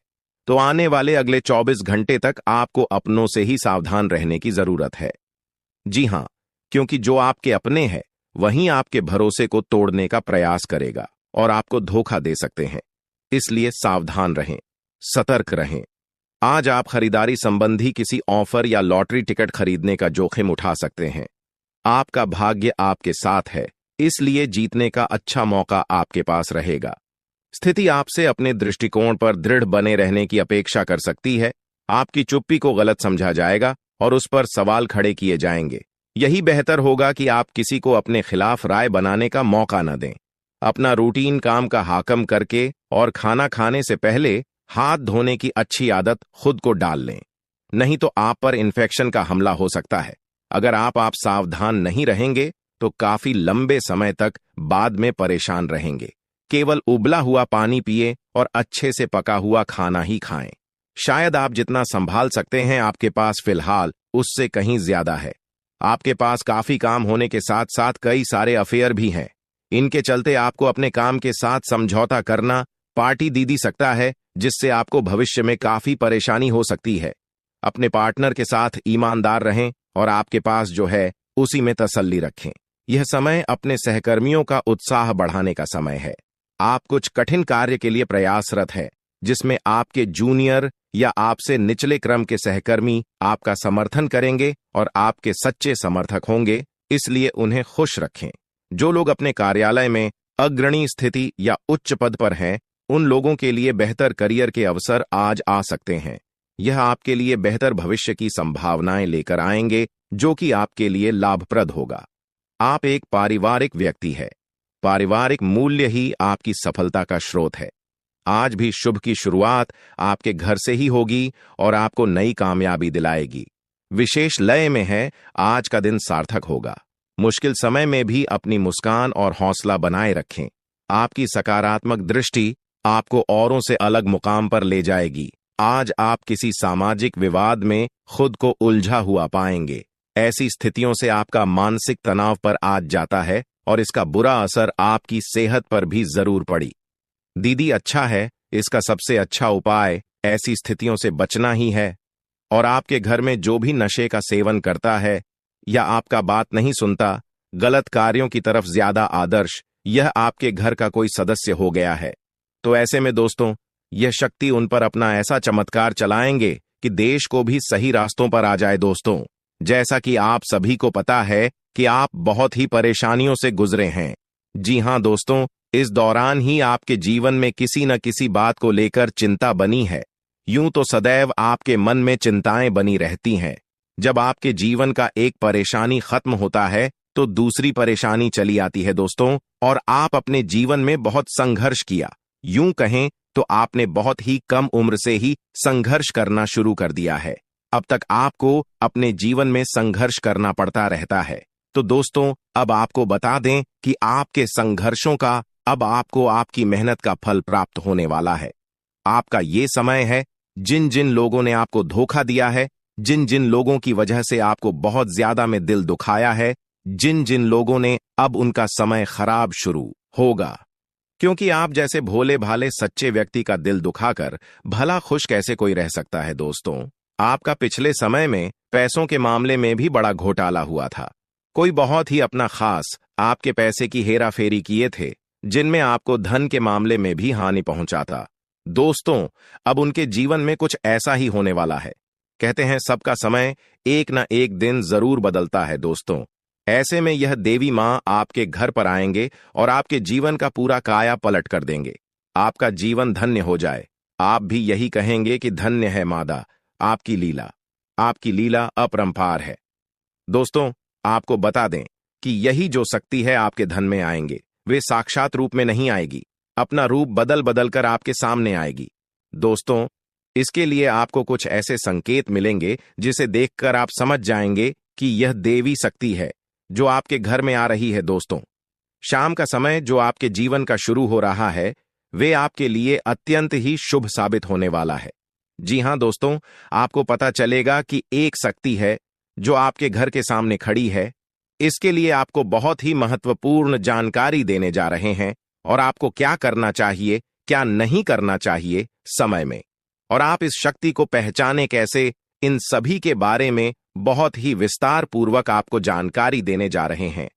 तो आने वाले अगले 24 घंटे तक आपको अपनों से ही सावधान रहने की जरूरत है। जी हां, क्योंकि जो आपके अपने हैं वहीं आपके भरोसे को तोड़ने का प्रयास करेगा और आपको धोखा दे सकते हैं। इसलिए सावधान रहें, सतर्क रहें। आज आप खरीदारी संबंधी किसी ऑफर या लॉटरी टिकट खरीदने का जोखिम उठा सकते हैं। आपका भाग्य आपके साथ है, इसलिए जीतने का अच्छा मौका आपके पास रहेगा। स्थिति आपसे अपने दृष्टिकोण पर दृढ़ बने रहने की अपेक्षा कर सकती है। आपकी चुप्पी को गलत समझा जाएगा और उस पर सवाल खड़े किए जाएंगे। यही बेहतर होगा कि आप किसी को अपने खिलाफ राय बनाने का मौका न दें। अपना रूटीन काम का हाकम करके और खाना खाने से पहले हाथ धोने की अच्छी आदत खुद को डाल लें, नहीं तो आप पर इन्फेक्शन का हमला हो सकता है। अगर आप सावधान नहीं रहेंगे तो काफी लंबे समय तक बाद में परेशान रहेंगे। केवल उबला हुआ पानी पिए और अच्छे से पका हुआ खाना ही खाएं। शायद आप जितना संभाल सकते हैं आपके पास फिलहाल उससे कहीं ज्यादा है। आपके पास काफी काम होने के साथ साथ कई सारे अफेयर भी हैं। इनके चलते आपको अपने काम के साथ समझौता करना पार्टी दी सकता है, जिससे आपको भविष्य में काफी परेशानी हो सकती है। अपने पार्टनर के साथ ईमानदार रहें और आपके पास जो है उसी में तसल्ली रखें। यह समय अपने सहकर्मियों का उत्साह बढ़ाने का समय है। आप कुछ कठिन कार्य के लिए प्रयासरत है, जिसमें आपके जूनियर या आपसे निचले क्रम के सहकर्मी आपका समर्थन करेंगे और आपके सच्चे समर्थक होंगे, इसलिए उन्हें खुश रखें। जो लोग अपने कार्यालय में अग्रणी स्थिति या उच्च पद पर हैं, उन लोगों के लिए बेहतर करियर के अवसर आज आ सकते हैं। यह आपके लिए बेहतर भविष्य की संभावनाएं लेकर आएंगे, जो कि आपके लिए लाभप्रद होगा। आप एक पारिवारिक व्यक्ति है। पारिवारिक मूल्य ही आपकी सफलता का स्रोत है। आज भी शुभ की शुरुआत आपके घर से ही होगी और आपको नई कामयाबी दिलाएगी। विशेष लय में है, आज का दिन सार्थक होगा। मुश्किल समय में भी अपनी मुस्कान और हौसला बनाए रखें। आपकी सकारात्मक दृष्टि आपको औरों से अलग मुकाम पर ले जाएगी। आज आप किसी सामाजिक विवाद में खुद को उलझा हुआ पाएंगे। ऐसी स्थितियों से आपका मानसिक तनाव पर आज जाता है और इसका बुरा असर आपकी सेहत पर भी जरूर पड़ी। दीदी, अच्छा है, इसका सबसे अच्छा उपाय ऐसी स्थितियों से बचना ही है। और आपके घर में जो भी नशे का सेवन करता है या आपका बात नहीं सुनता, गलत कार्यों की तरफ ज्यादा आदर्श, यह आपके घर का कोई सदस्य हो गया है। तो ऐसे में दोस्तों, यह शक्ति उन पर अपना ऐसा चमत्कार चलाएंगे कि देश को भी सही रास्तों पर आ जाए। दोस्तों, जैसा कि आप सभी को पता है कि आप बहुत ही परेशानियों से गुजरे हैं। जी हां दोस्तों, इस दौरान ही आपके जीवन में किसी न किसी बात को लेकर चिंता बनी है। यूं तो सदैव आपके मन में चिंताएं बनी रहती हैं। जब आपके जीवन का एक परेशानी खत्म होता है तो दूसरी परेशानी चली आती है दोस्तों, और आप अपने जीवन में बहुत संघर्ष किया। यूं कहें तो आपने बहुत ही कम उम्र से ही संघर्ष करना शुरू कर दिया है। अब तक आपको अपने जीवन में संघर्ष करना पड़ता रहता है। तो दोस्तों, अब आपको बता दें कि आपके संघर्षों का अब आपको आपकी मेहनत का फल प्राप्त होने वाला है। आपका ये समय है, जिन जिन लोगों ने आपको धोखा दिया है, जिन जिन लोगों की वजह से आपको बहुत ज्यादा में दिल दुखाया है, जिन जिन लोगों ने, अब उनका समय खराब शुरू होगा। क्योंकि आप जैसे भोले भाले सच्चे व्यक्ति का दिल दुखाकर भला खुश कैसे कोई रह सकता है दोस्तों। आपका पिछले समय में पैसों के मामले में भी बड़ा घोटाला हुआ था। कोई बहुत ही अपना खास आपके पैसे की हेरा फेरी किए थे, जिनमें आपको धन के मामले में भी हानि पहुंचा था। दोस्तों, अब उनके जीवन में कुछ ऐसा ही होने वाला है। कहते हैं सबका समय एक न एक दिन जरूर बदलता है दोस्तों। ऐसे में यह देवी मां आपके घर पर आएंगे और आपके जीवन का पूरा काया पलट कर देंगे। आपका जीवन धन्य हो जाए। आप भी यही कहेंगे कि धन्य है मादा, आपकी लीला अपरंपार है। दोस्तों, आपको बता दें कि यही जो शक्ति है आपके धन में आएंगे, वे साक्षात रूप में नहीं आएगी, अपना रूप बदल बदल कर आपके सामने आएगी। दोस्तों, इसके लिए आपको कुछ ऐसे संकेत मिलेंगे जिसे देखकर आप समझ जाएंगे कि यह देवी शक्ति है जो आपके घर में आ रही है। दोस्तों, शाम का समय जो आपके जीवन का शुरू हो रहा है, वे आपके लिए अत्यंत ही शुभ साबित होने वाला है। जी हां दोस्तों, आपको पता चलेगा कि एक शक्ति है जो आपके घर के सामने खड़ी है। इसके लिए आपको बहुत ही महत्वपूर्ण जानकारी देने जा रहे हैं, और आपको क्या करना चाहिए, क्या नहीं करना चाहिए समय में, और आप इस शक्ति को पहचाने कैसे, इन सभी के बारे में बहुत ही विस्तार पूर्वक आपको जानकारी देने जा रहे हैं।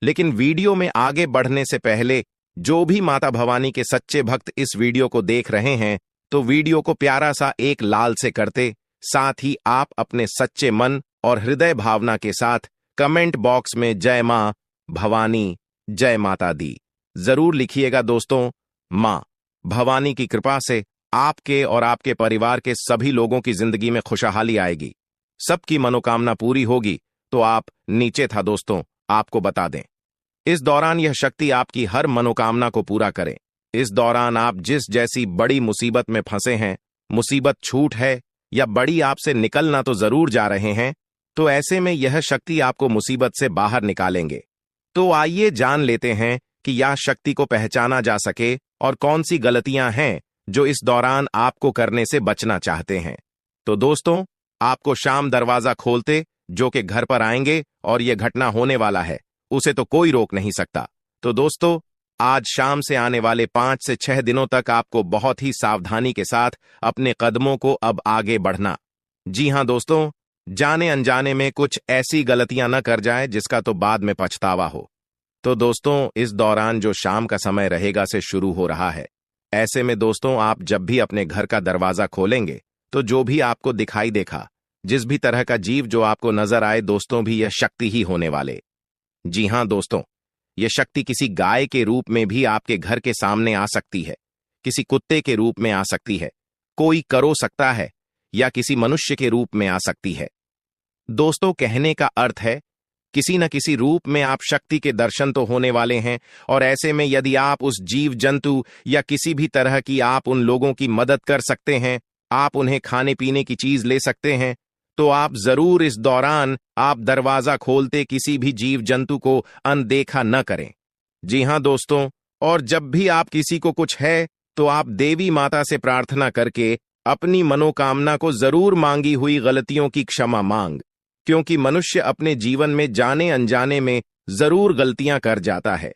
लेकिन वीडियो में आगे बढ़ने से पहले जो भी माता भवानी के सच्चे भक्त इस वीडियो को देख रहे हैं, तो वीडियो को प्यारा सा एक लाल से करते, साथ ही आप अपने सच्चे मन और हृदय भावना के साथ कमेंट बॉक्स में जय मां भवानी, जय माता दी जरूर लिखिएगा दोस्तों। मां भवानी की कृपा से आपके और आपके परिवार के सभी लोगों की जिंदगी में खुशहाली आएगी, सबकी मनोकामना पूरी होगी। तो आप नीचे था दोस्तों, आपको बता दें, इस दौरान यह शक्ति आपकी हर मनोकामना को पूरा करे। इस दौरान आप जिस जैसी बड़ी मुसीबत में फंसे हैं, मुसीबत छूट है या बड़ी आपसे निकलना तो जरूर जा रहे हैं, तो ऐसे में यह शक्ति आपको मुसीबत से बाहर निकालेंगे। तो आइए जान लेते हैं कि यह शक्ति को पहचाना जा सके और कौन सी गलतियां हैं जो इस दौरान आपको करने से बचना चाहते हैं। तो दोस्तों, आपको शाम दरवाजा खोलते जो कि घर पर आएंगे और यह घटना होने वाला है, उसे तो कोई रोक नहीं सकता। तो दोस्तों, आज शाम से आने वाले 5 से 6 दिनों तक आपको बहुत ही सावधानी के साथ अपने कदमों को अब आगे बढ़ना। जी हां दोस्तों, जाने अनजाने में कुछ ऐसी गलतियां न कर जाए जिसका तो बाद में पछतावा हो। तो दोस्तों, इस दौरान जो शाम का समय रहेगा से शुरू हो रहा है। ऐसे में दोस्तों, आप जब भी अपने घर का दरवाजा खोलेंगे तो जो भी आपको दिखाई देखा, जिस भी तरह का जीव जो आपको नजर आए दोस्तों, भी यह शक्ति ही होने वाले। जी हां दोस्तों, यह शक्ति किसी गाय के रूप में भी आपके घर के सामने आ सकती है, किसी कुत्ते के रूप में आ सकती है, कोई करो सकता है, या किसी मनुष्य के रूप में आ सकती है। दोस्तों, कहने का अर्थ है किसी न किसी रूप में आप शक्ति के दर्शन तो होने वाले हैं, और ऐसे में यदि आप उस जीव जंतु या किसी भी तरह की आप उन लोगों की मदद कर सकते हैं, आप उन्हें खाने पीने की चीज ले सकते हैं, तो आप जरूर इस दौरान आप दरवाजा खोलते किसी भी जीव जंतु को अनदेखा न करें। जी हां दोस्तों, और जब भी आप किसी को कुछ है तो आप देवी माता से प्रार्थना करके अपनी मनोकामना को जरूर मांगी हुई गलतियों की क्षमा मांग, क्योंकि मनुष्य अपने जीवन में जाने अनजाने में जरूर गलतियां कर जाता है।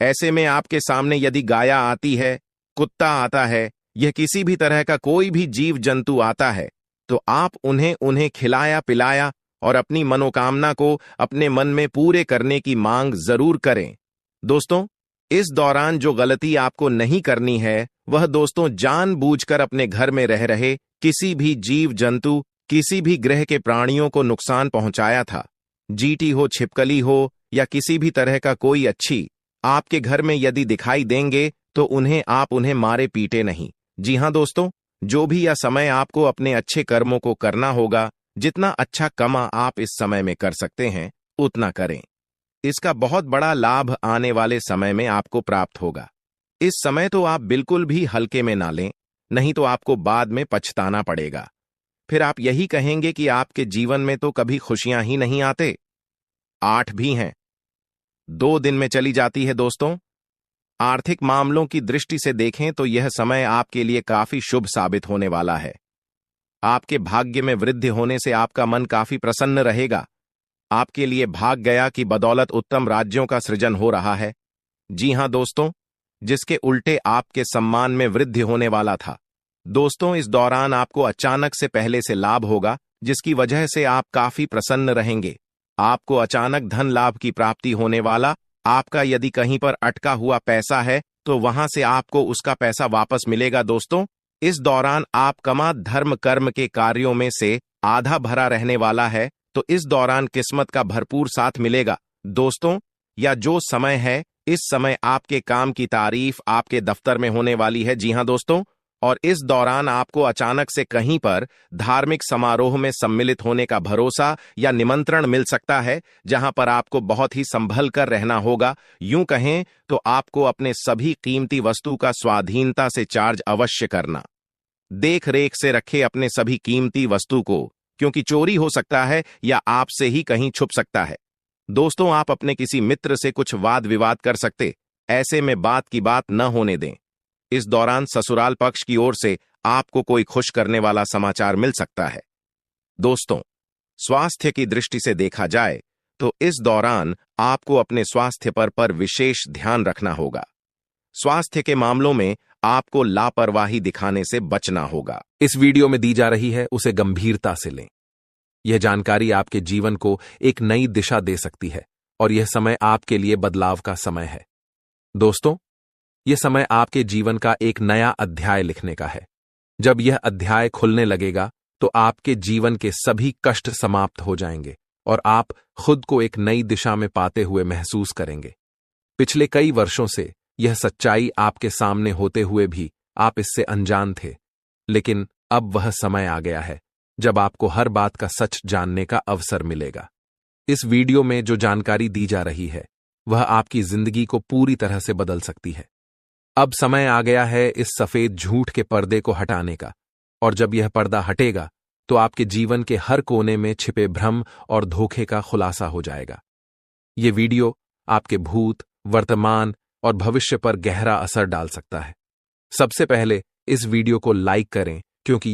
ऐसे में आपके सामने यदि गाया आती है, कुत्ता आता है, यह किसी भी तरह का कोई भी जीव जंतु आता है, तो आप उन्हें खिलाया पिलाया और अपनी मनोकामना को अपने मन में पूरे करने की मांग जरूर करें। दोस्तों, इस दौरान जो गलती आपको नहीं करनी है, वह दोस्तों जानबूझकर अपने घर में रह रहे किसी भी जीव जंतु, किसी भी ग्रह के प्राणियों को नुकसान पहुंचाया था। जीटी हो, छिपकली हो, या किसी भी तरह का कोई अच्छी आपके घर में यदि दिखाई देंगे तो उन्हें मारे पीटे नहीं। जी हां दोस्तों, जो भी यह समय आपको अपने अच्छे कर्मों को करना होगा, जितना अच्छा कमा आप इस समय में कर सकते हैं उतना करें। इसका बहुत बड़ा लाभ आने वाले समय में आपको प्राप्त होगा। इस समय तो आप बिल्कुल भी हल्के में ना लें, नहीं तो आपको बाद में पछताना पड़ेगा। फिर आप यही कहेंगे कि आपके जीवन में तो कभी खुशियां ही नहीं आते। 8 भी हैं, 2 दिन में चली जाती है। दोस्तों, आर्थिक मामलों की दृष्टि से देखें तो यह समय आपके लिए काफी शुभ साबित होने वाला है। आपके भाग्य में वृद्धि होने से आपका मन काफी प्रसन्न रहेगा। आपके लिए भाग गया की बदौलत उत्तम राज्यों का सृजन हो रहा है। जी हां दोस्तों, जिसके उल्टे आपके सम्मान में वृद्धि होने वाला था। दोस्तों, इस दौरान आपको अचानक से पहले से लाभ होगा, जिसकी वजह से आप काफी प्रसन्न रहेंगे। आपको अचानक धन लाभ की प्राप्ति होने वाला। आपका यदि कहीं पर अटका हुआ पैसा है तो वहां से आपको उसका पैसा वापस मिलेगा। दोस्तों, इस दौरान आप कमा धर्म कर्म के कार्यों में से आधा भरा रहने वाला है, तो इस दौरान किस्मत का भरपूर साथ मिलेगा। दोस्तों, या जो समय है, इस समय आपके काम की तारीफ आपके दफ्तर में होने वाली है। जी हां दोस्तों, और इस दौरान आपको अचानक से कहीं पर धार्मिक समारोह में सम्मिलित होने का भरोसा या निमंत्रण मिल सकता है, जहां पर आपको बहुत ही संभल कर रहना होगा। यूं कहें तो आपको अपने सभी कीमती वस्तु का स्वाधीनता से चार्ज अवश्य करना। देख रेख से रखे अपने सभी कीमती वस्तु को, क्योंकि चोरी हो सकता है या आपसे ही कहीं छुप सकता है। दोस्तों, आप अपने किसी मित्र से कुछ वाद विवाद कर सकते, ऐसे में बात की बात न होने दें। इस दौरान ससुराल पक्ष की ओर से आपको कोई खुश करने वाला समाचार मिल सकता है। दोस्तों, स्वास्थ्य की दृष्टि से देखा जाए तो इस दौरान आपको अपने स्वास्थ्य पर विशेष ध्यान रखना होगा। स्वास्थ्य के मामलों में आपको लापरवाही दिखाने से बचना होगा। इस वीडियो में दी जा रही है उसे गंभीरता से लें। यह जानकारी आपके जीवन को एक नई दिशा दे सकती है और यह समय आपके लिए बदलाव का समय है। दोस्तों, यह समय आपके जीवन का एक नया अध्याय लिखने का है। जब यह अध्याय खुलने लगेगा तो आपके जीवन के सभी कष्ट समाप्त हो जाएंगे और आप खुद को एक नई दिशा में पाते हुए महसूस करेंगे। पिछले कई वर्षों से यह सच्चाई आपके सामने होते हुए भी आप इससे अनजान थे, लेकिन अब वह समय आ गया है जब आपको हर बात का सच जानने का अवसर मिलेगा। इस वीडियो में जो जानकारी दी जा रही है वह आपकी जिंदगी को पूरी तरह से बदल सकती है। अब समय आ गया है इस सफेद झूठ के पर्दे को हटाने का, और जब यह पर्दा हटेगा तो आपके जीवन के हर कोने में छिपे भ्रम और धोखे का खुलासा हो जाएगा। यह वीडियो आपके भूत, वर्तमान और भविष्य पर गहरा असर डाल सकता है। सबसे पहले इस वीडियो को लाइक करें, क्योंकि